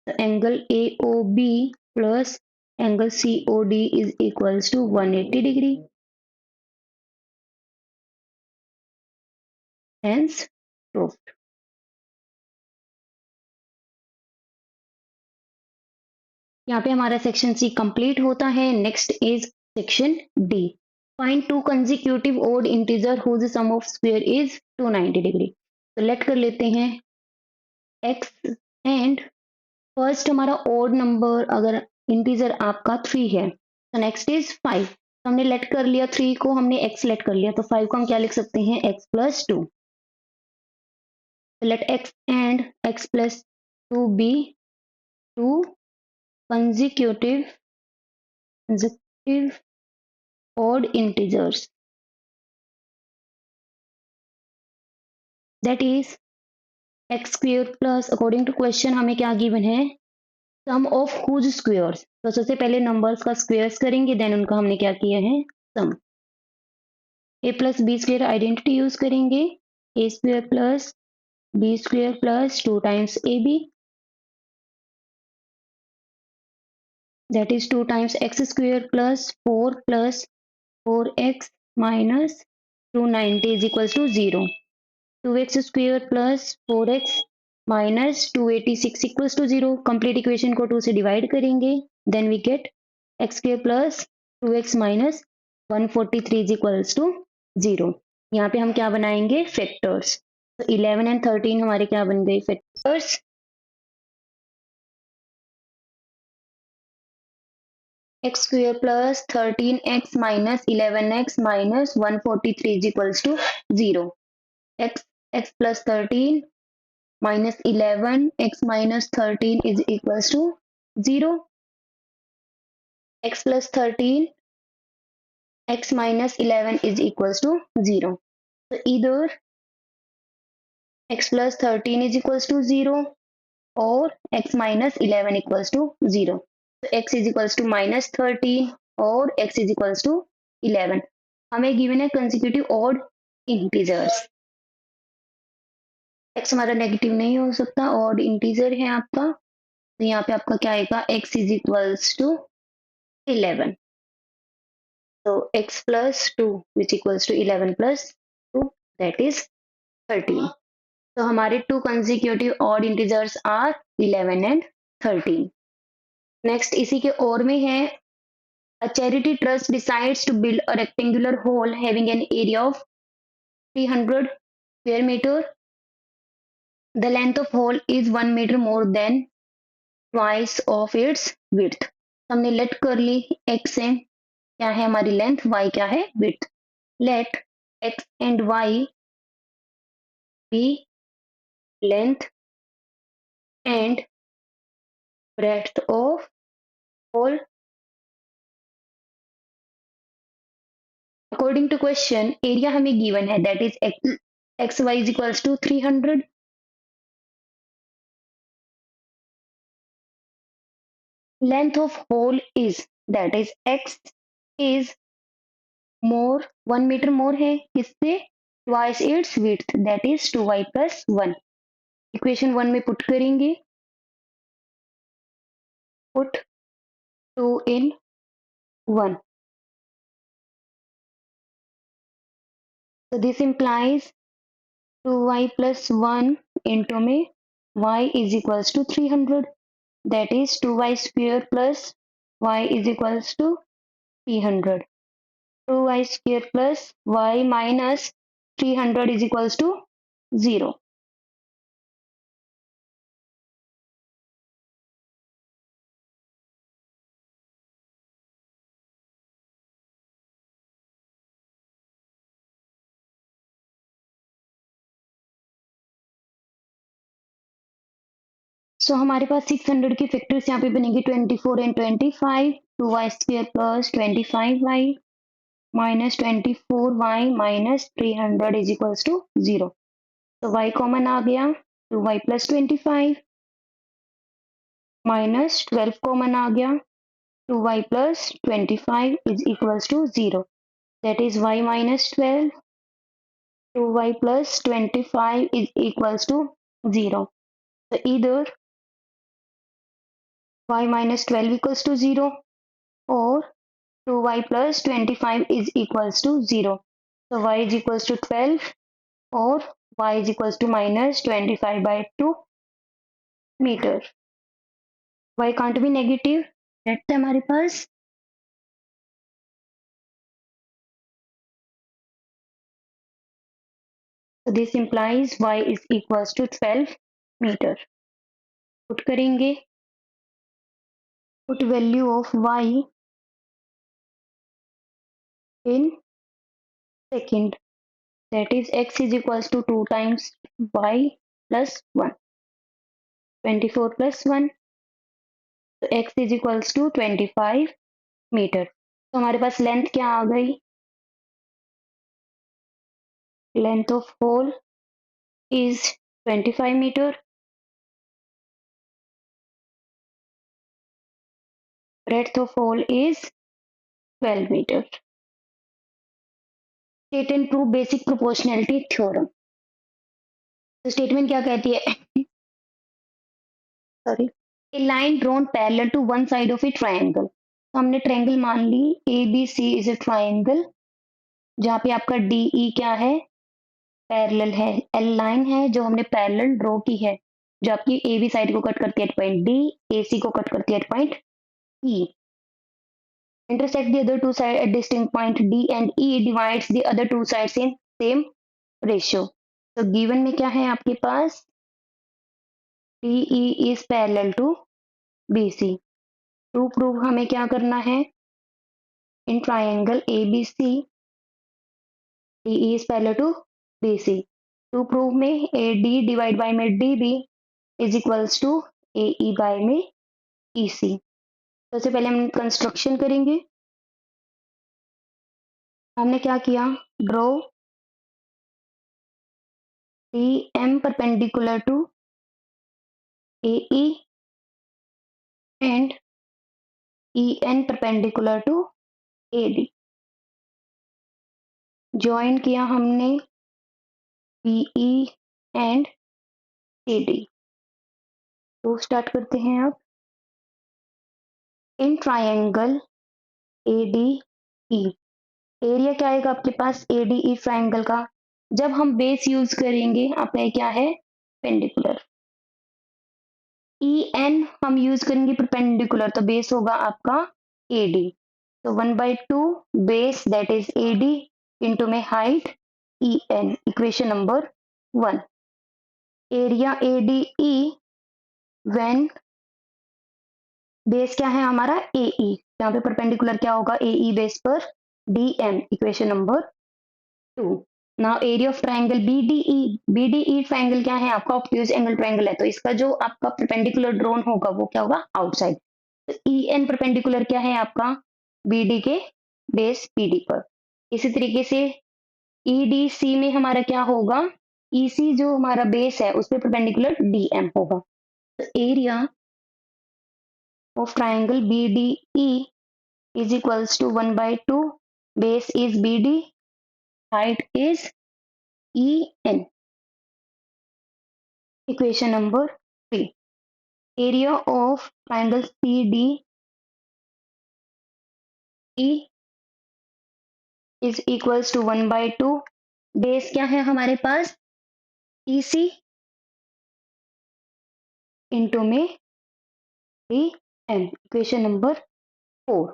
So angle AOB plus angle COD is equals to 180 degree. Hence proved. यहाँ पे हमारा section C complete होता है. Next is section D. Find two consecutive odd integer whose sum of square is 290 degree. तो let कर लेते हैं x and first हमारा ओड नंबर अगर इंटीजर आपका 3 है तो नेक्स्ट इज 5. तो हमने लेट कर लिया 3 को, हमने x लेट कर लिया, तो 5 को हम क्या लिख सकते हैं x plus 2. Let x and x plus 2 be 2 consecutive odd integers, that is x square plus, according to question हमें क्या गिवन है, sum of whose squares. तो सबसे पहले नंबर्स का स्क्वेयर्स करेंगे, देन उनका हमने क्या किया है sum. a plus B square identity use करेंगे, a square plus b square plus 2 times ab, that is 2 times x square plus 4 plus 4x minus 290 is equals to 0. 2x square plus 4x minus 286 equals to 0. Complete equation को 2 से divide करेंगे, then we get x square plus 2x minus 143 is equals to 0. यहाँ पे हम क्या बनाएंगे factors. तो 11 and 13 हमारे क्या बन गए factors. x square plus 13x minus 11x minus 143 is equals to 0. x plus 13 minus 11 x minus 13 is equals to 0. X plus 13 x minus 11 is equals to 0. So either x plus 13 is equals to 0 or x minus 11 equals to 0. So x is equals to minus 13 or x is equals to 11. हमें given है consecutive odd integers. x हमारा negative नहीं हो सकता, odd integer है आपका, तो यहाँ पे आपका क्या आएगा x is equals to 11. So x plus 2 which equals to 11 plus 2, that is 13. तो हमारे two consecutive odd integers are 11 and 13. Next इसी के और में है, a charity trust decides to build a rectangular hall having an area of 300 square meter. The length of hole is 1 meter more than twice of its width. हमने late कर ली, x है क्या है हमारी लेंथ, y क्या है width. Let x and y be length and breadth of hole. According to question, area हमें given है, that is xy is equals to 300. Length of hole is, that is x is more 1 meter more है किससे, twice its width, that is 2y plus 1. Equation 1 में put करेंगे, put 2 in 1. So this implies 2y plus 1 into में y is equals to 300, that is 2y square plus y is equals to 300. 2y square plus y minus 300 is equals to 0. सो हमारे पास 600 के factors यहाँ पे बनेंगे 24 and 25, 2y square plus 25y minus 24y minus 300 is equals to 0। तो y common आ गया, 2y plus 25 minus 12 common आ गया, 2y plus 25 is equals to 0। That is y minus 12, 2y plus 25 is equals to 0. So either y minus 12 equals to 0 or 2y plus 25 is equals to 0. So y is equals to 12 or y is equals to minus 25 by 2 meter. Y can't be negative. That's हमारे पास so this implies y is equals to 12 meter. Put करेंगे, put value of y in second. That is x is equals to 2 times y plus 1. 24 plus 1. So x is equals to 25 metre. तो हमारे पास length क्या आ गई? Length of hole is 25 metre, breadth of hole is 12 metre. State and prove basic proportionality theorem. तो statement क्या कहती है? Sorry, a line drawn parallel to one side of a triangle. तो हमने ट्रायंगल मान ली A B C is a triangle जहाँ पे आपका डी ई क्या है? पैरेलल है। एल लाइन है जो हमने पैरेलल ड्रॉ की है, जो आपकी ए बी साइड को कट करती है at point D, A C को कट करती है at point E. Intersect the other two sides at distinct point D and E divides the other two sides in same ratio. तो given में क्या है आपके पास? DE is parallel to BC. To prove हमें क्या करना है? In triangle ABC, DE is parallel to BC. To prove में AD divide by में DB is equals to AE by में EC. सबसे पहले हम कंस्ट्रक्शन करेंगे। हमने क्या किया? Draw DM perpendicular to AE and EN perpendicular to AD। Join किया हमने BE एंड CD। तो स्टार्ट करते हैं अब। इन ट्रायंगल ADE, एरिया क्या आएगा आपके पास ADE ट्रायंगल का? जब हम बेस यूज करेंगे आपका क्या है? पेंडिकुलर। EN हम यूज करेंगे परपेंडिकुलर, तो बेस होगा आपका AD। तो 1/2 base that is AD into में height EN, equation number 1। Area ADE when base क्या है हमारा AE, यहाँ पे परपेंडिकुलर क्या होगा AE बेस पर DM, equation number 2। Now area of triangle BDE, BDE triangle क्या है आपका? ऑब्ट्यूज एंगल ट्रायंगल है, तो इसका जो आपका परपेंडिकुलर ड्रोन होगा वो क्या होगा? आउटसाइड। तो EN परपेंडिकुलर क्या है आपका? BD के बेस PD पर। इसी तरीके से EDC में हमारा क्या होगा? EC जो हमारा बेस है उस पर परपेंडिकुलर DM होगा। तो area of triangle BDE is equals to 1/2 base is BD, height is EN, equation number 3। area of triangle CDE is equals to 1/2 base क्या है हमारे पास? EC इंटू में DM, इक्वेशन नंबर 4।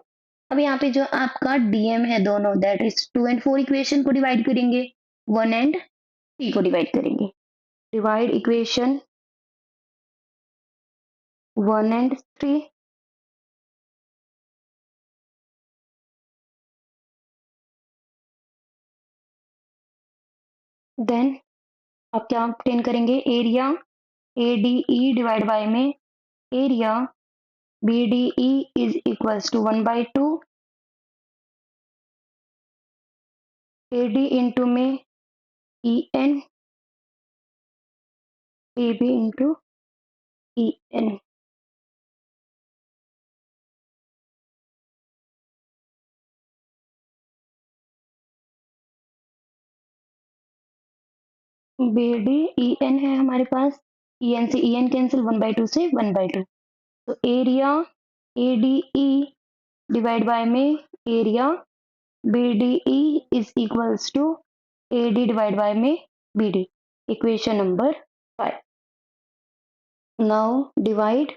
अब यहाँ पे जो आपका DM है दोनों दैट इज 2 and 4 इक्वेशन को डिवाइड करेंगे, 1 and 3 को डिवाइड करेंगे। Divide equation 1 and 3। देन आप क्या ऑब्टेन करेंगे? एरिया ADE डिवाइड बाय में area BDE is equals to 1/2 AD into में EN AB into EN। BD EN है हमारे पास, EN से EN कैंसिल, 1/2 से 1/2, तो एरिया ADE डिवाइड बाय में area BDE is equals to AD divided by में BD, equation number 5. Now divide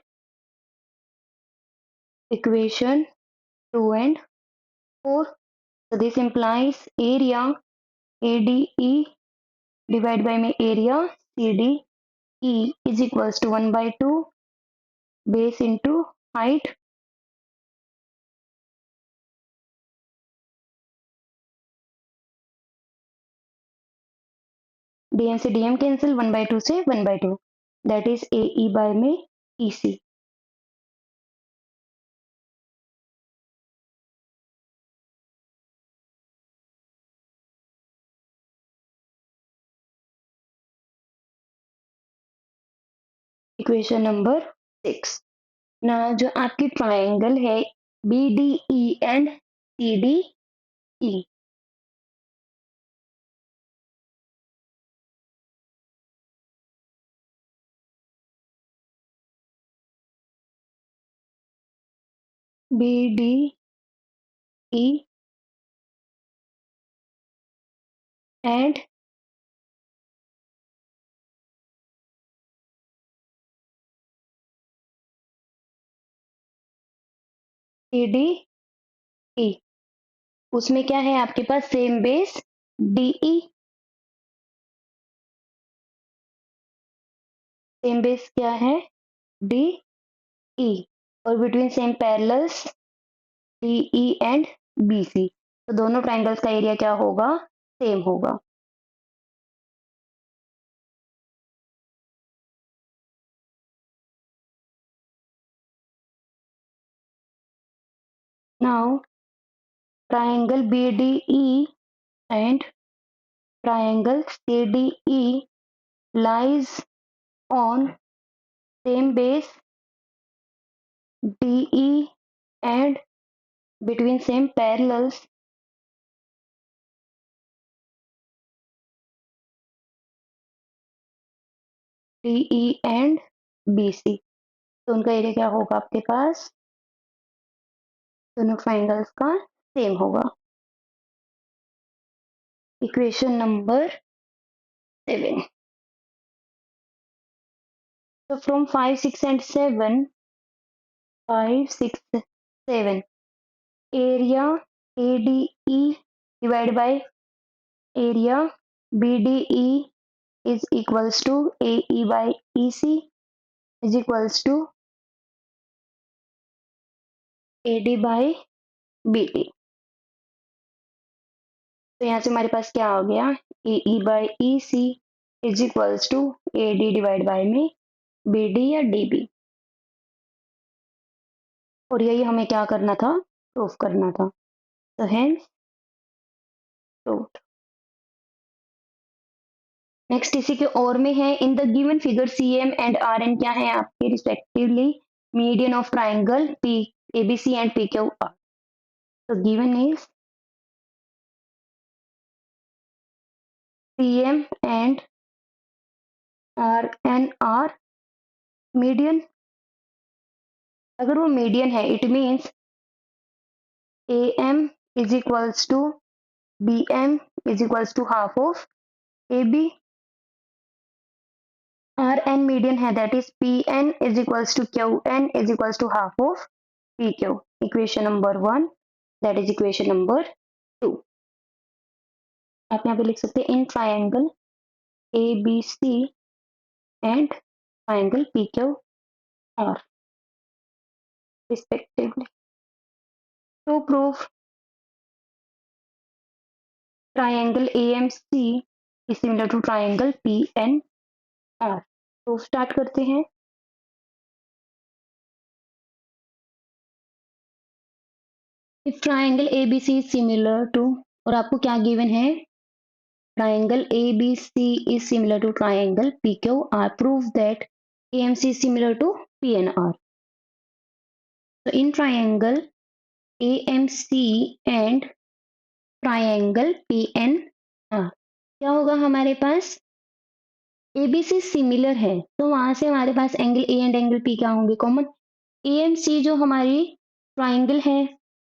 equation 2 and 4. So this implies area ADE divided by में area CDE is equals to 1/2 base into height DM से DM cancel, 1/2 से 1/2, that is AE by में EC। Equation number 6। ना जो आपकी triangle है BDE and CDE, BDE and CDE, उसमें क्या है आपके पास same base DE, same base क्या है DE, और between same parallels DE and BC, तो दोनों ट्रायंगल्स का एरिया क्या होगा, सेम होगा। Now triangle BDE and triangle CDE lies on same base DE and between same parallels DE and BC, तो उनका एरिया क्या होगा आपके पास, दोनों ट्राइंगल्स का सेम होगा। Equation number 7। So from 5, 6 and 7, 5, 6, 7, area ADE divided by area BDE is equals to AE by EC is equals to AD by BD। तो यहाँ से हमारे पास क्या हो गया, AE by EC is equals to AD divide by में BD या DB, और यही हमें क्या करना था, प्रूफ करना था, तो हेंस प्रूव्ड। नेक्स्ट इसी के और में है, in the given figure CM and RN क्या है आपके respectively median of triangle P ABC and PQR। तो given is CM and RN are median, अगर वो मीडियन है it means AM is equals to BM is equals to half of AB, RN median है that is PN is equals to QN is equals to half of PQ। Equation number 1, that is equation number 2। आप यहाँ पे लिख सकते हैं in triangle ABC and triangle PQR respectively to prove triangle AMC is similar to triangle PNR। Proof start करते हैं। If triangle ABC is similar to, और आपको क्या गिवन है, triangle ABC is similar to triangle PQR, prove that AMC is similar to PNR. So in triangle AMC and triangle PNR क्या होगा हमारे पास, ABC similar है तो वहां से हमारे पास angle A and angle P क्या होंगे, कॉमन। AMC जो हमारी ट्राइंगल है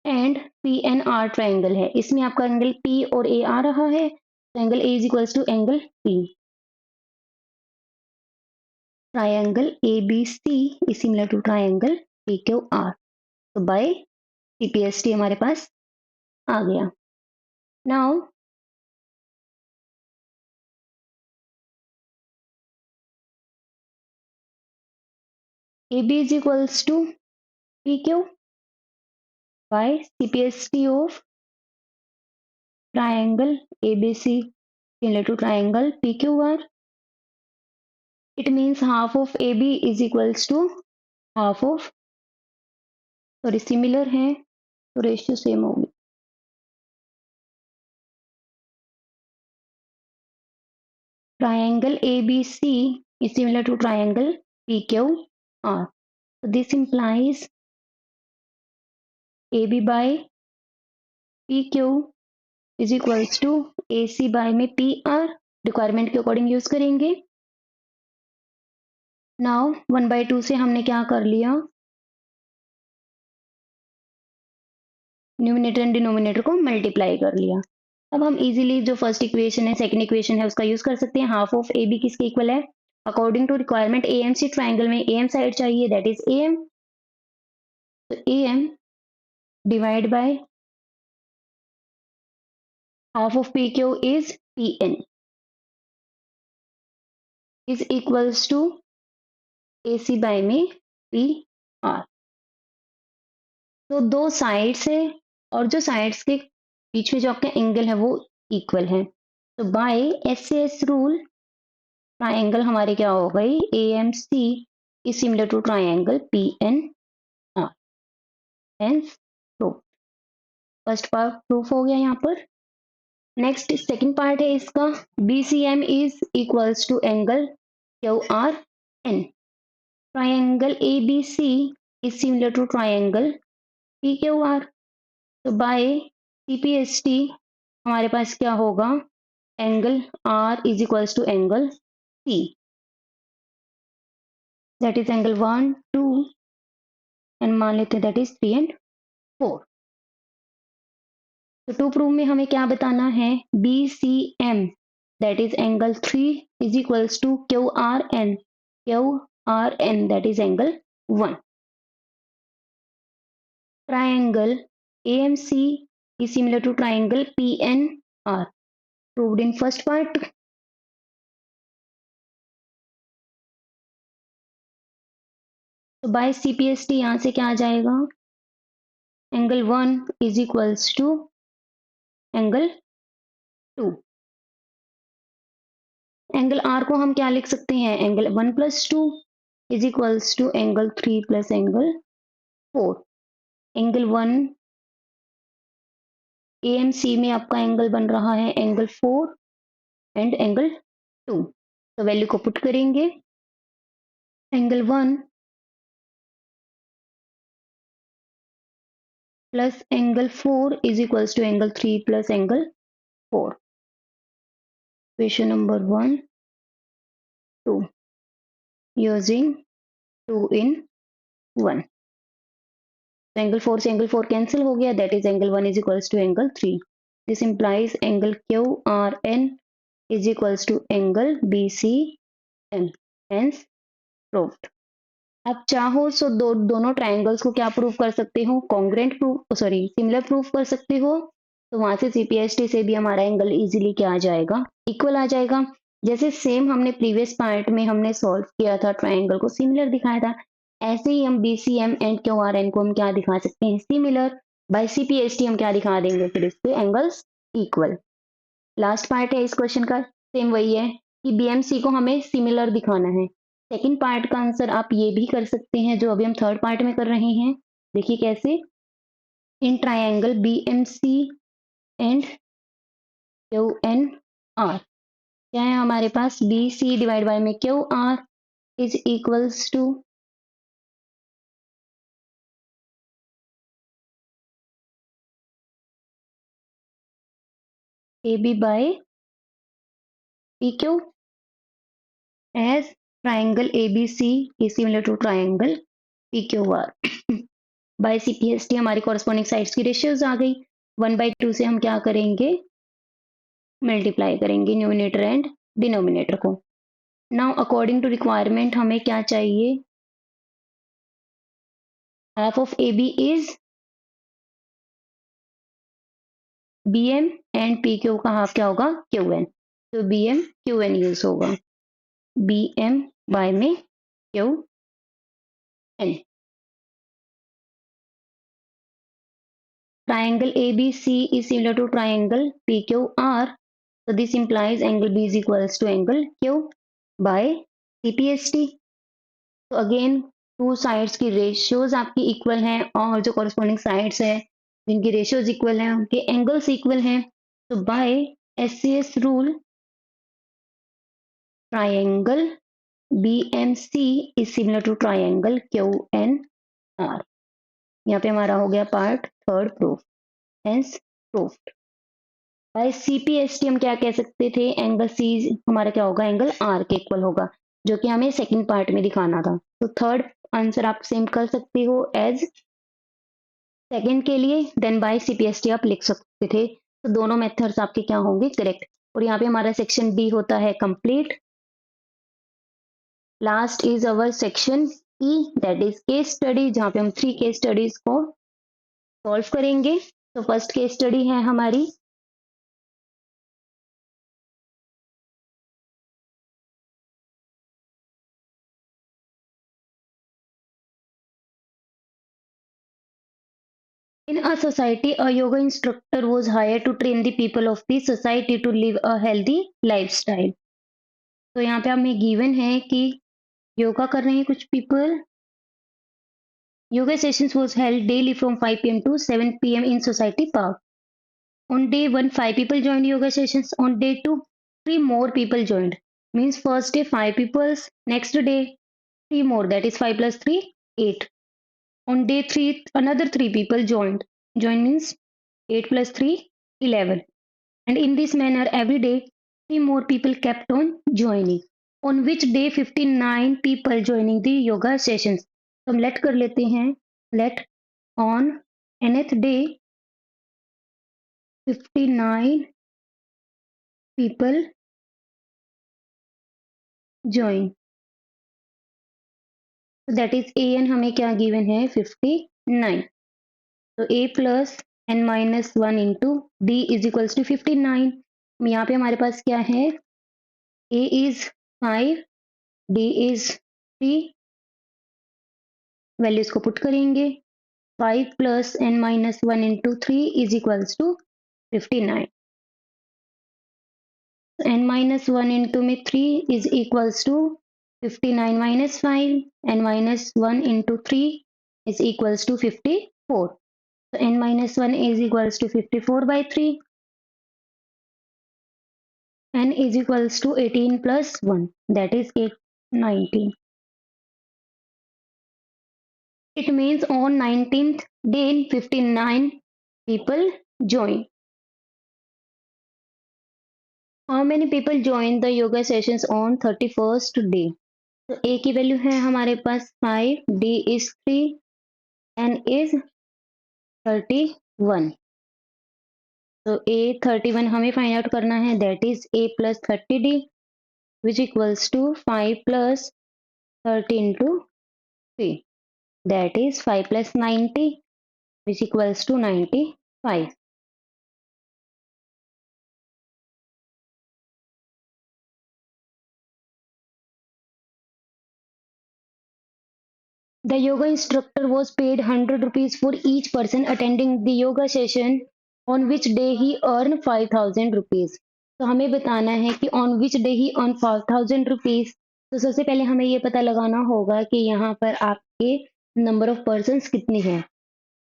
एंड PNR ट्राइंगल है, इसमें आपका एंगल P और A आ रहा है, तो angle A is equals to angle P। Triangle ABC is similar to triangle PQR, तो बाय CPST हमारे पास आ गया। Now AB is equals to PQ by CPST of triangle ABC similar to triangle PQR. It means half of AB is equals to half of, sorry similar है तो ratio same होगी। Triangle ABC is similar to triangle PQR. So this implies AB by PQ is equals to AC by में PR, requirement के according use करेंगे। Now 1/2 से हमने क्या कर लिया, न्यूमिनेटर एंड डिनोमिनेटर को मल्टीप्लाई कर लिया। अब हम इजीली जो फर्स्ट इक्वेशन है, सेकंड इक्वेशन है, उसका यूज कर सकते हैं। हाफ ऑफ AB किसके इक्वल है, according to requirement AMC triangle में AM साइड चाहिए, दैट इज AM, तो AM divide by half of PQ is PN is equals to AC by में PR। तो दो साइड्स है और जो साइड्स के बीच में जो आपका एंगल है वो इक्वल है, तो बाय SAS रूल ट्राइंगल हमारे क्या हो गई, AMC is similar to triangle PNR, hence proof. First part proof हो गया यहाँ पर। नेक्स्ट सेकंड पार्ट है इसका, BCM is equals to angle QRN, triangle ABC is similar to triangle PQR, तो बाय CPST हमारे पास क्या होगा, angle R is equals to angle C, that is angle 1 2 and मान लेते हैं दैट इज 3 एंड 4। तो टू प्रूव में हमें क्या बताना है, BCM that is angle 3 is equals to QRN that is angle 1। Triangle AMC is similar to triangle PNR, proved in first part। तो बाय CPST यहां से क्या आ जाएगा, angle 1 is equals to angle 2। Angle R को हम क्या लिख सकते हैं, angle 1 + 2 is equals to angle 3 + angle 4। Angle 1 AMC में आपका एंगल बन रहा है एंगल 4 एंड एंगल 2, तो वैल्यू को पुट करेंगे, angle 1 plus angle 4 is equals to angle 3 plus angle 4। Equation number 1 2 using 2 in 1, angle 4 से एंगल 4 कैंसिल हो गया, that is angle 1 is equals to angle 3। This implies angle QRN is equals to angle BCM, hence proved. आप चाहो सो दोनों triangles को क्या prove कर सकते हो, congruent proof, sorry similar proof कर सकते हो, तो वहां से CPST से भी हमारा एंगल इजीली क्या आ जाएगा, इक्वल आ जाएगा। जैसे सेम हमने प्रीवियस पार्ट में हमने सॉल्व किया था, ट्राइंगल को सिमिलर दिखाया था, ऐसे ही हम BCM एंड QRN को हम क्या दिखा सकते हैं, सिमिलर। बाय CPST हम क्या दिखा देंगे, फिर इसके एंगल्स इक्वल। लास्ट पार्ट है इस क्वेश्चन का, सेम वही है कि BMC को हमें सिमिलर दिखाना है, सेकंड पार्ट का आंसर आप ये भी कर सकते हैं जो अभी हम थर्ड पार्ट में कर रहे हैं। देखिए कैसे, in triangle B M C and Q N R, क्या है हमारे पास, बी सी डिवाइड बाय में Q R is equals to A B by P Q, as triangle ABC is similar to triangle PQR by CPST हमारी corresponding sides की ratios आ गई। 1/2 से हम क्या करेंगे, मल्टीप्लाई करेंगे न्यूमिनेटर एंड डिनोमिनेटर को। नाउ अकॉर्डिंग टू रिक्वायरमेंट हमें क्या चाहिए, half of AB is BM and PQ का हाफ क्या होगा, QN, तो BM QN यूज होगा, BM बाय में QN। Triangle ABC is similar to triangle PQR. So this implies angle B is equals to angle Q by CPST. तो again two sides की ratios आपकी equal हैं और जो corresponding sides है जिनकी रेशियोज इक्वल हैं उनके एंगल्स इक्वल हैं। तो by SCS rule triangle BMC is similar to triangle QNR। यहाँ पे हमारा हो गया part third proof, hence proof. By CPST हम क्या कह सकते थे, एंगल C हमारा क्या होगा, एंगल R के इक्वल होगा, जो कि हमें सेकंड पार्ट में दिखाना था। तो थर्ड आंसर आप सेम कर सकते हो एज सेकंड के लिए, देन बाय CPST आप लिख सकते थे। तो दोनों मेथड्स आपके क्या होंगे, करेक्ट। और यहाँ पे हमारा सेक्शन B होता है complete. Last is our section E, that is case study, जहाँ पे हम 3 केस स्टडीज को सॉल्व करेंगे। तो फर्स्ट केस स्टडी है हमारी In a society, a yoga instructor was hired to train the people of the society to live a healthy lifestyle. तो यहाँ पे हमें गिवन है कि योगा कर रहे हैं कुछ people. Yoga sessions was held daily from 5 p.m. to 7 p.m. in Society Park. On day 1, 5 people joined yoga sessions. On day 2, 3 more people joined. Means first day 5 people, next day 3 more, that is 5 plus 3, 8. On day 3, another 3 people joined. Join means 8 plus 3, 11. And in this manner, every day, 3 more people kept on joining. On which day 59 people joining the yoga sessions. तो हम late कर लेते हैं, late on nth day 59 people join. So that is an हमें क्या given है, 59. तो a plus n minus 1 into d is equals to 59. यहाँ पे हमारे पास क्या है, a is 5, d is 3, values को पुट करेंगे, 5 plus n minus 1 into 3 is equals to 59. So n minus 1 into में 3 is equals to 59 minus 5, n minus 1 into 3 is equals to 54. So n minus 1 is equals to 54 by 3. N is equals to 18 plus 1, that is 19. It means on 19th day 59 people join. How many people join the yoga sessions on 31st day? तो a की value है हमारे पास 5, d is 3, n is 31. तो a 31 हमें find out करना है, that is a plus 30d which equals to 5 plus 30 into 3, that is 5 plus 90 which equals to 95. The yoga instructor was paid 100 rupees for each person attending the yoga session, on which day he earned 5000 rupees. तो हमें बताना है कि on which day he earned 5000 rupees. तो सबसे पहले हमें ये पता लगाना होगा कि यहाँ पर आपके नंबर ऑफ पर्सन्स कितने हैं।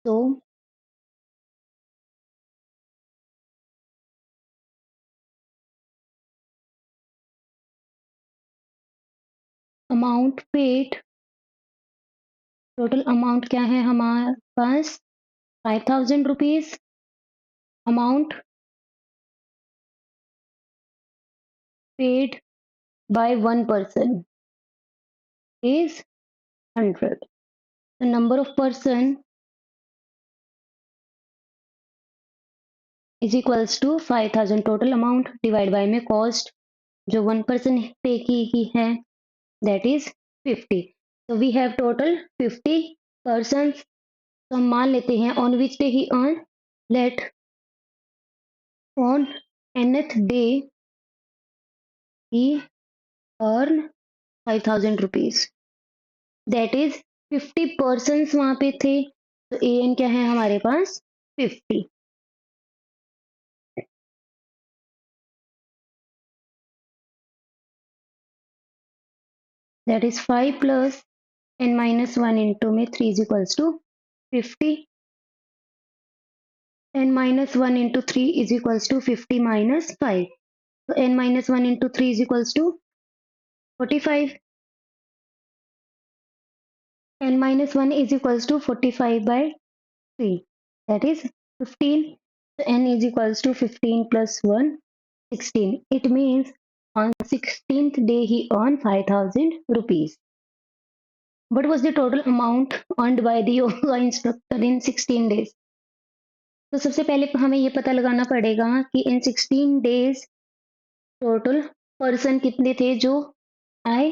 तो अमाउंट पेड, टोटल अमाउंट क्या है हमारे पास 5000 rupees. Amount paid by one person is 100. The number of person is equals to 5000 total amount divide by में कॉस्ट जो वन पर्सन पे की है that is 50. So we have total 50 persons. तो हम मान लेते हैं on which day he earn, let on nth day he earn 5000 rupees. That is 50 persons वहां पे थे, तो an क्या है हमारे पास 50. That is 5 plus n minus 1 into में 3 is equals to 50. n minus 1 into 3 is equals to 50 minus 5. So n minus 1 into 3 is equals to 45. n minus 1 is equals to 45 by 3. That is 15. So n is equals to 15 plus 1, 16. It means on 16th day he earned 5000 rupees. What was the total amount earned by the yoga instructor in 16 days? तो सबसे पहले हमें ये पता लगाना पड़ेगा कि इन 16 days total person कितने थे जो आए।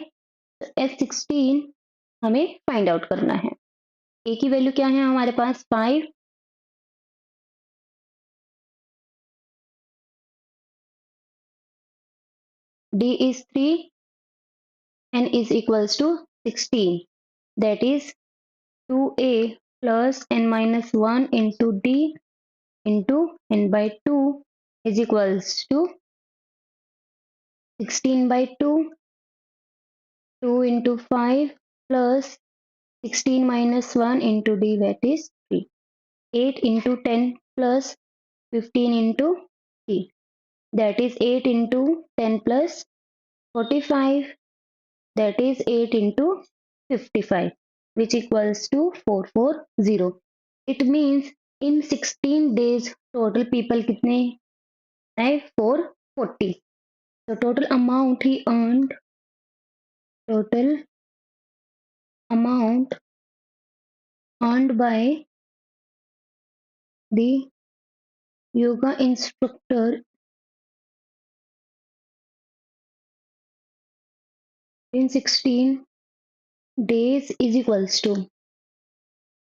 S16 हमें फाइंड आउट करना है। ए की वैल्यू क्या है हमारे पास 5, D is 3, N is equals to 16. That is 2A plus N minus 1 into D into N by 2 is equals to 16 by 2, 2 into 5 plus 16 minus 1 into D, that is 3. 8 into 10 plus 15 into 3. That is 8 into 10 plus 45. That is 8 into 55, which equals to 440. It means in 16 days total people कितने आए 440. So total amount he earned, total amount earned by the yoga instructor in 16 days is equals to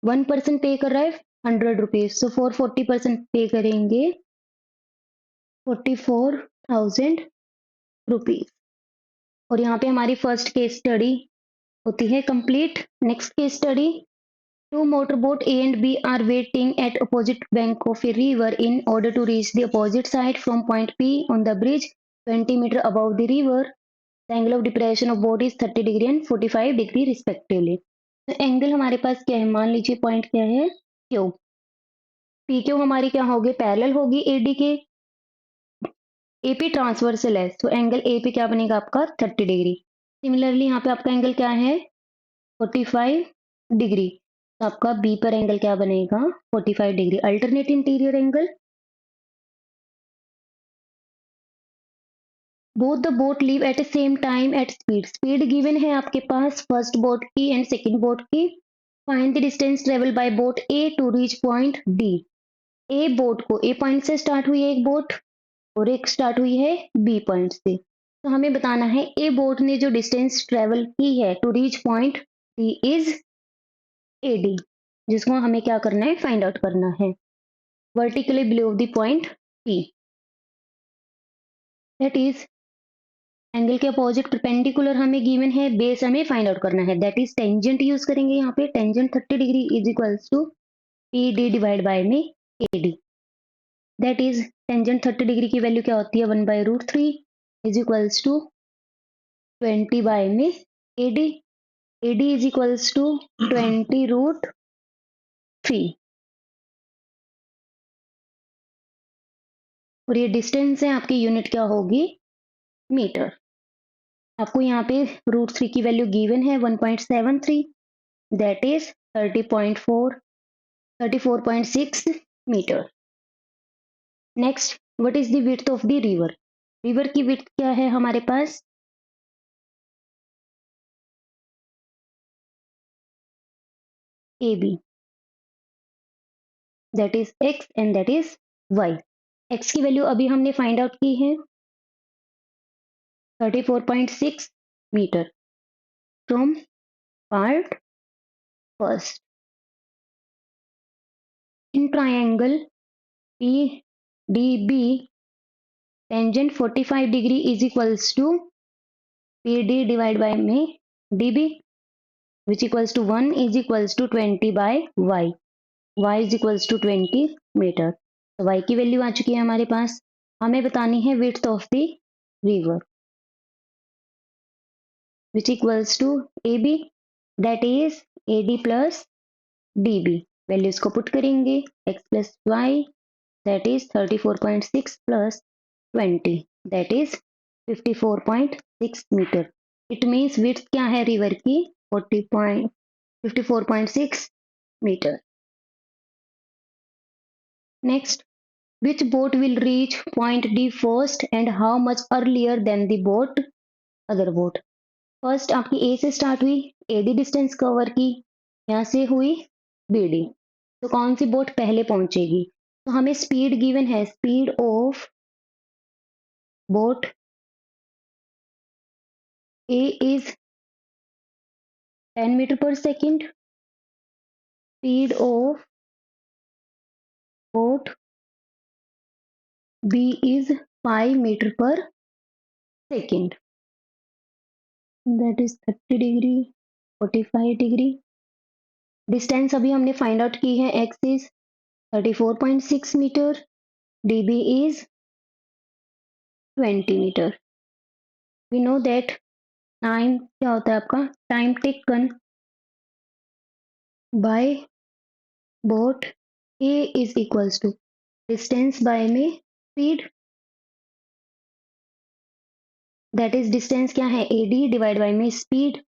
1 person पे कर रहा है 100 rupees, so 440% पे करेंगे 44,000 rupees. और यहाँ पे हमारी फर्स्ट केस स्टडी होती है complete. Next case study, two motorboat A and B are waiting at opposite bank of a river in order to reach the opposite side from point P on the bridge 20 meter above the river. The angle of depression of boat is 30 degree and 45 degree respectively. तो angle हमारे पास क्या है, मान लीजिए point क्या है Q, P Q हमारी क्या होगी पैरेलल होगी एडी के, एपी ट्रांसवर्सल है, तो एंगल ए पे क्या बनेगा आपका 30 डिग्री। सिमिलरली यहाँ पे आपका एंगल क्या है 45 डिग्री, तो आपका बी पर एंगल क्या बनेगा 45 degree, alternate interior angle. Both the boat leave at a same time at speed, speed given है आपके पास फर्स्ट बोट की एंड सेकंड बोट की। Find the distance travel by boat A to reach point D. A boat को a point से start हुई है एक बोट और एक स्टार्ट हुई है बी पॉइंट से, तो हमें बताना है ए बोट ने जो डिस्टेंस ट्रेवल की है to reach point D is AD, जिसको हमें क्या करना है फाइंड आउट करना है vertically below the point P. That is angle के अपोजिट परपेंडिकुलर हमें गिवन है, बेस हमें फाइंड आउट करना है, दैट इज टेंजेंट यूज करेंगे यहाँ पे, tangent 30 degree is equals to P D divide by में AD. That is tangent 30 degree की वैल्यू क्या होती है 1/√3 इज इक्वल्स टू 20 बाय में AD, AD is equals to 20√3 और ये डिस्टेंस है आपकी, यूनिट क्या होगी, मीटर। आपको यहाँ पे √3 की वैल्यू गिवन है 1.73, that is 34.6 metre. Next, what is the width of the river, river की विड्थ क्या है हमारे पास, AB, that is x and that is y। x की वैल्यू अभी हमने फाइंड आउट की है 34.6 metre from part first. In triangle PDB tangent 45 degree is equals to PD divide by में DB which equals to 1 is equals to 20 by y is equals to 20 metre. तो y की value आ चुकी है हमारे पास। हमें बतानी है width of the river which equals to AB, that is AD plus DB। Values को पुट करेंगे, x plus y that is 34.6 plus 20 that is 54.6 metre. It means width क्या है रिवर की 54.6 metre. Next, which boat will reach point D first and how much earlier than the boat other boat? First आपकी A से start हुई, AD distance cover की, यहाँ से हुई BD, तो कौन सी बोट पहले पहुंचेगी, तो हमें स्पीड गिवन है, speed of boat A is 10 metre per second, speed of boat B is 5 metre per second, that is 30 degree 45 degree. Distance अभी हमने फाइंड आउट की है, x is 34.6 metre, dB is 20 metre. We know that time क्या होता है आपका, time taken by boat A is equals to distance by में speed, that is distance क्या है AD डिवाइड बाय में स्पीड,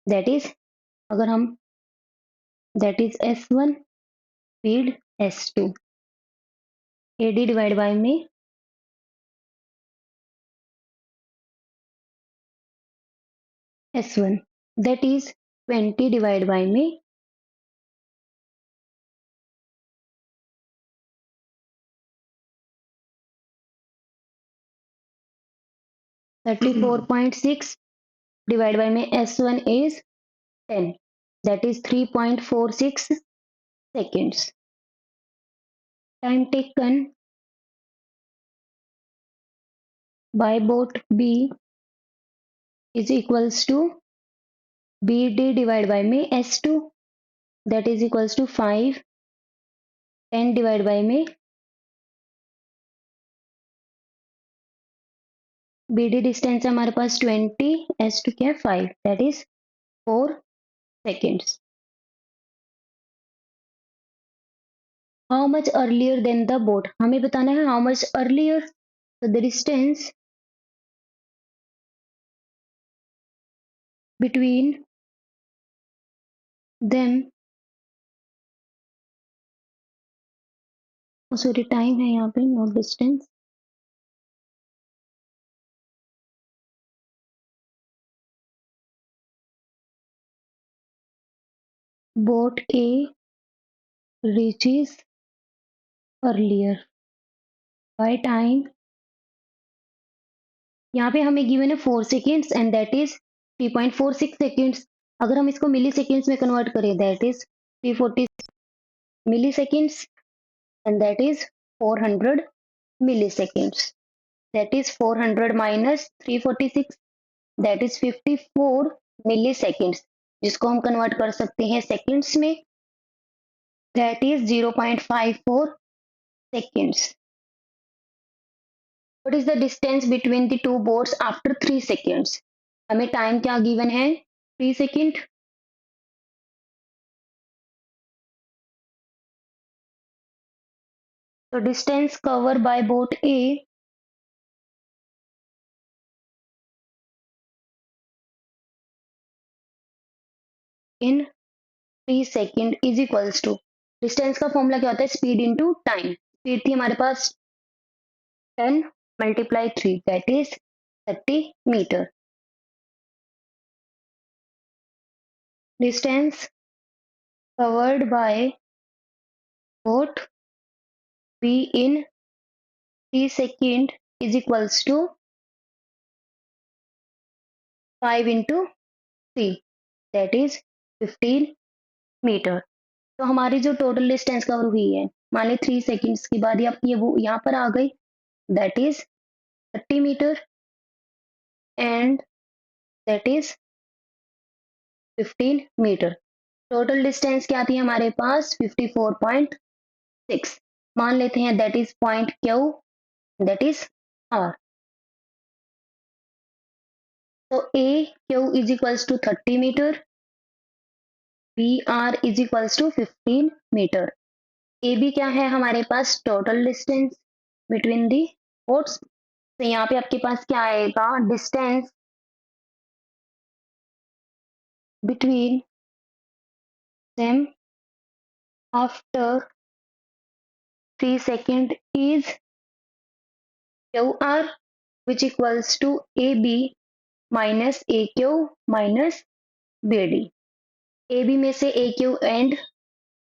दैट इज अगर हम that is S1 speed S2, AD divide by में S1 that is 20 divide by में 34.6 divide by में S1 is 10, that is 3.46 seconds. Time taken by boat B is equals to BD divided by में S2, that is equals to 5, 10 divided by में BD distance है हमारे पास 20, S2 क्या है 5, that is 4 seconds. How much earlier than the boat, हमें बताना है how much earlier, so the distance between them, sorry time है यहाँ पे, not distance, boat A reaches earlier by time, यहाँ पे हमें गिवन है 4 seconds and that is 3.46 seconds. अगर हम इसको मिली सेकेंड्स में कन्वर्ट करें that is 340 milliseconds and that is 400 milliseconds, that is 400 minus 346 that is 54 milliseconds, जिसको हम कन्वर्ट कर सकते हैं सेकेंड्स में, that is 0.54 seconds. What is the distance between the two boats after 3 seconds? हमें time क्या given है 3 second. तो distance cover by boat A in 3 second is equals to, distance का फॉर्मूला क्या होता है स्पीड इनटू टाइम। स्पीड थी हमारे पास 10 multiply 3 that is 30 metre. Distance covered by boat B in 3 second is equals to 5 into 3 that is 15 metre. तो हमारी जो टोटल डिस्टेंस कवर हुई है, मान ली 3 सेकंड्स के बाद ये वो यहाँ पर आ गई, that is 30 metre and that is 15 metre. Total distance क्या थी हमारे पास 54.6। मान लेते हैं that is point Q, that is R. तो A Q is equals to 30 metre, B R is equals to 15 metre. A B क्या है हमारे पास total distance between the ports. तो यहाँ पे आपके पास क्या आएगा distance between them after 3 second is Q R which equals to A B minus A Q minus B D. A B में से A Q and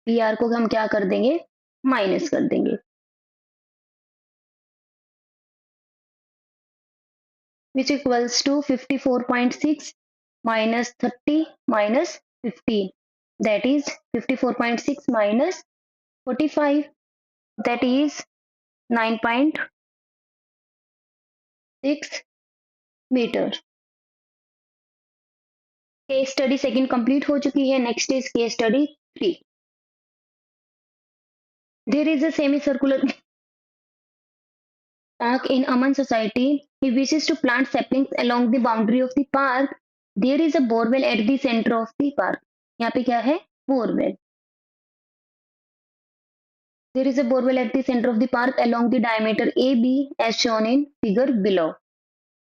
B R को हम क्या कर देंगे माइनस कर देंगे, which equals to 54.6 minus 30 minus 15, that is 54.6 minus 45, that is 9.6 metre. Case study second complete हो चुकी है। Next is case study 3। There is a semi circular park in Aman society. He wishes to plant saplings along the boundary of the park. There is a borewell at the center of the park. यहाँ पे क्या है borewell. There is a borewell at the center of the park along the diameter AB as shown in figure below.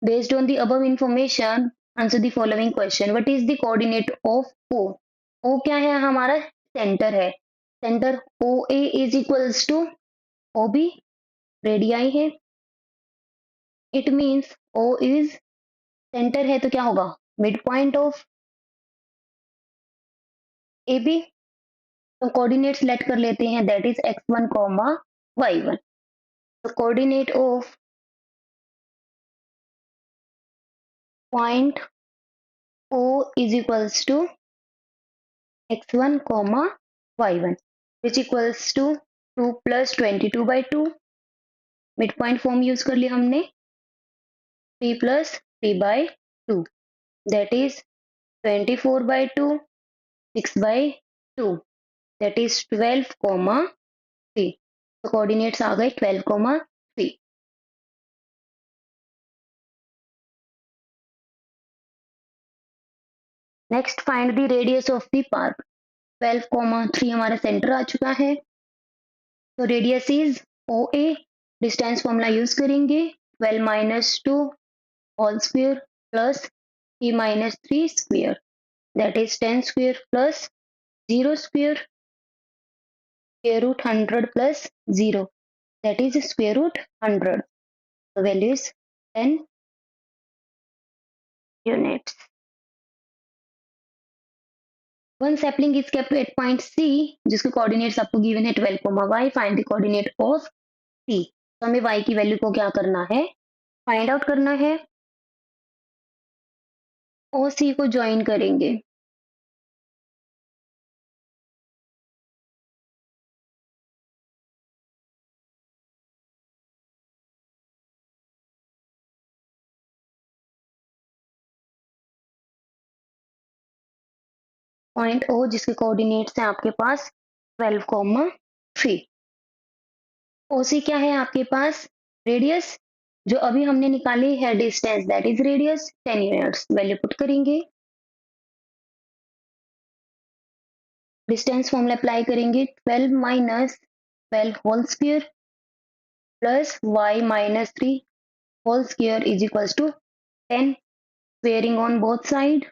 Based on the above information, answer the following question. What is the coordinate of O? O क्या है हमारा center है. Center OA is equals to OB, radii है. It means O is center है तो क्या होगा midpoint of AB. तो कोऑर्डिनेट सेलेक्ट कर लेते हैं that is x1 comma y1। तो coordinate of point O is equals to x1 comma y1 which equals to 2 plus 22/2। Mid point form use कर लिया हमने 3 plus 3/2 that is 24/2 6/2 that is 12 comma 3। तो coordinates आ गए 12 comma 3। Next find the radius of the park. 12,3 हमारा centre आ चुका है। तो radius is O A. Distance formula use करेंगे 12 minus 2 whole square plus e minus 3 square that is 10 square plus 0 square square root 100 plus 0 that is square root 100। The value is 10 units. One sapling is kept at point C जिसके coordinates आपको given है 12, y। Find the coordinate of C। तो हमें y की value को क्या करना है फाइंड आउट करना है। ओ सी को ज्वाइन करेंगे पॉइंट ओ जिसके कोऑर्डिनेट्स हैं आपके पास 12,3। ओ सी क्या है आपके पास रेडियस जो अभी हमने निकाली है distance that is radius 10 units, value put करेंगे, डिस्टेंस फॉर्मूला अप्लाई करेंगे 12 minus 12 whole square plus y minus 3 whole square is equals to 10, squaring on both side.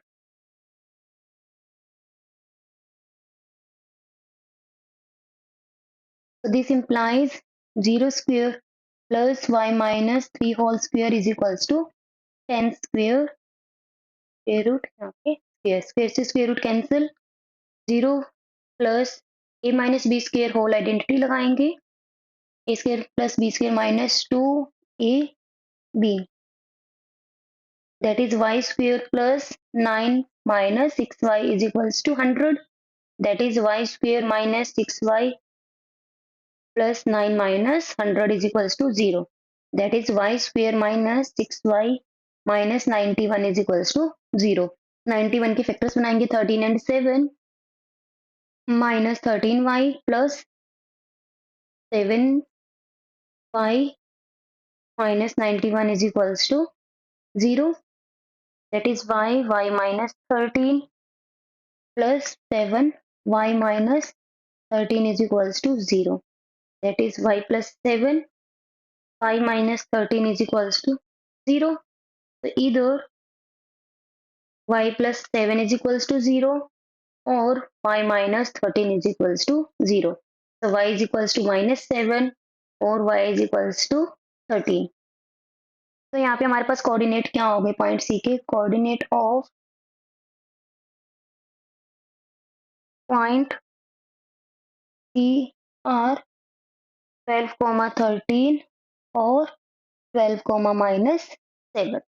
So this implies 0 square plus y minus 3 whole square is equals to 10 square root यहाँ पे square से square root cancel, 0 plus a minus b square whole identity लगाएंगे, a square plus b square minus 2ab, that is y square plus 9 minus 6y is equals to 100, that is y square minus 6y plus 9 minus 100 is equals to 0. That is y square minus 6y minus 91 is equals to 0. 91 के factors बनाएंगे 13 and 7 minus 13y plus 7y minus 91 is equals to 0. That is y minus 13 plus 7y minus 13 is equals to 0. That is y plus 7 y minus 13 is equals to 0. So either y plus 7 is equals to 0 or y minus 13 is equals to 0. So y is equals to minus 7 और y is equals to 13. तो यहाँ पे हमारे पास coordinate क्या हो गए point C के, coordinate of point C are 12, 13 और 12, minus 7.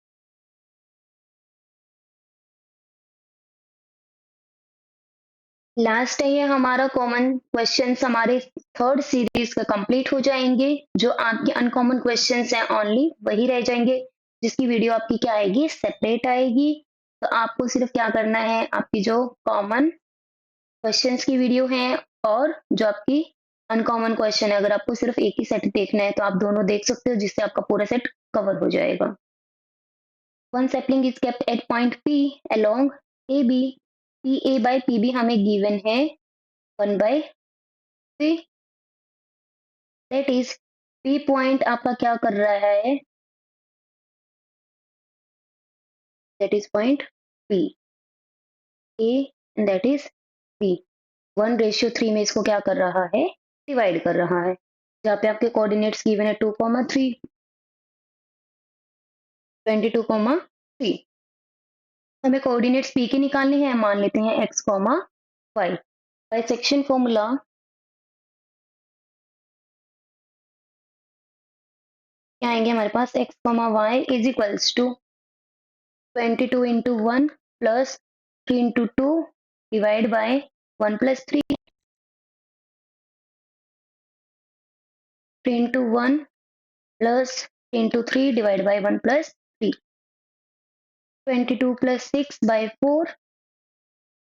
लास्ट है ये हमारा कॉमन क्वेश्चंस हमारे थर्ड सीरीज का कंप्लीट हो जाएंगे। जो आपके अनकॉमन क्वेश्चंस हैं ओनली वही रह जाएंगे, जिसकी वीडियो आपकी क्या आएगी, सेपरेट आएगी। तो आपको सिर्फ क्या करना है, आपकी जो कॉमन क्वेश्चंस की वीडियो है और जो आपकी अनकॉमन क्वेश्चन है, अगर आपको सिर्फ एक ही सेट देखना है तो आप दोनों देख सकते हो, जिससे आपका पूरा सेट कवर हो जाएगा। One sapling is kept at point P along AB. PA by PB हमें गिवन है 1/3, दैट इज P पॉइंट आपका क्या कर रहा है, that is point P A and that is P। 1:3 में इसको क्या कर रहा है, डिवाइड कर रहा है। जहाँ पे आपके कोऑर्डिनेट्स गिवन है 2, 3, 22, 3। हमें कोऑर्डिनेट्स P के निकालने हैं, मान लेते हैं x, y। बाइसेक्शन फॉर्मूला क्या आएंगे हमारे पास, x, y is equals to 22 into 1 plus 3 into 2 divided by 1 plus 3, 3 into 1 plus 3 into 3 divided by 1 plus 3, 22 plus 6 by 4,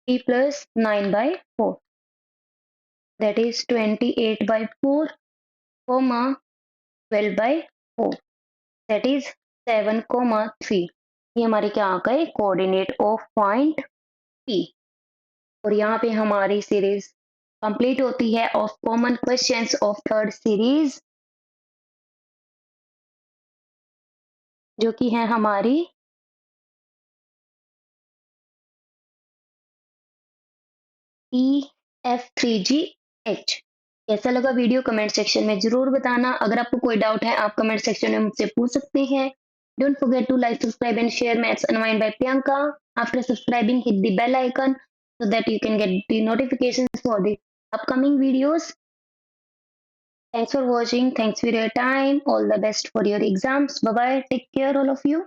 3 plus 9 by 4, that is 28 by 4, 12 by 4, that is 7, 3। ये हमारे क्या आ गए, coordinate of point P। और यहाँ पे हमारी series complete होती है of common questions of third series, जो कि है हमारी EF3GH। कैसा लगा वीडियो कमेंट सेक्शन में जरूर बताना। अगर आपको कोई डाउट है आप कमेंट सेक्शन में मुझसे पूछ सकते हैं। Don't forget to like, subscribe and share Maths Unwind by Priyanka. After subscribing hit the bell icon so that you can get the notifications for the upcoming videos. Thanks for watching. Thanks for your time. All the best for your exams. Bye bye. Take care all of you.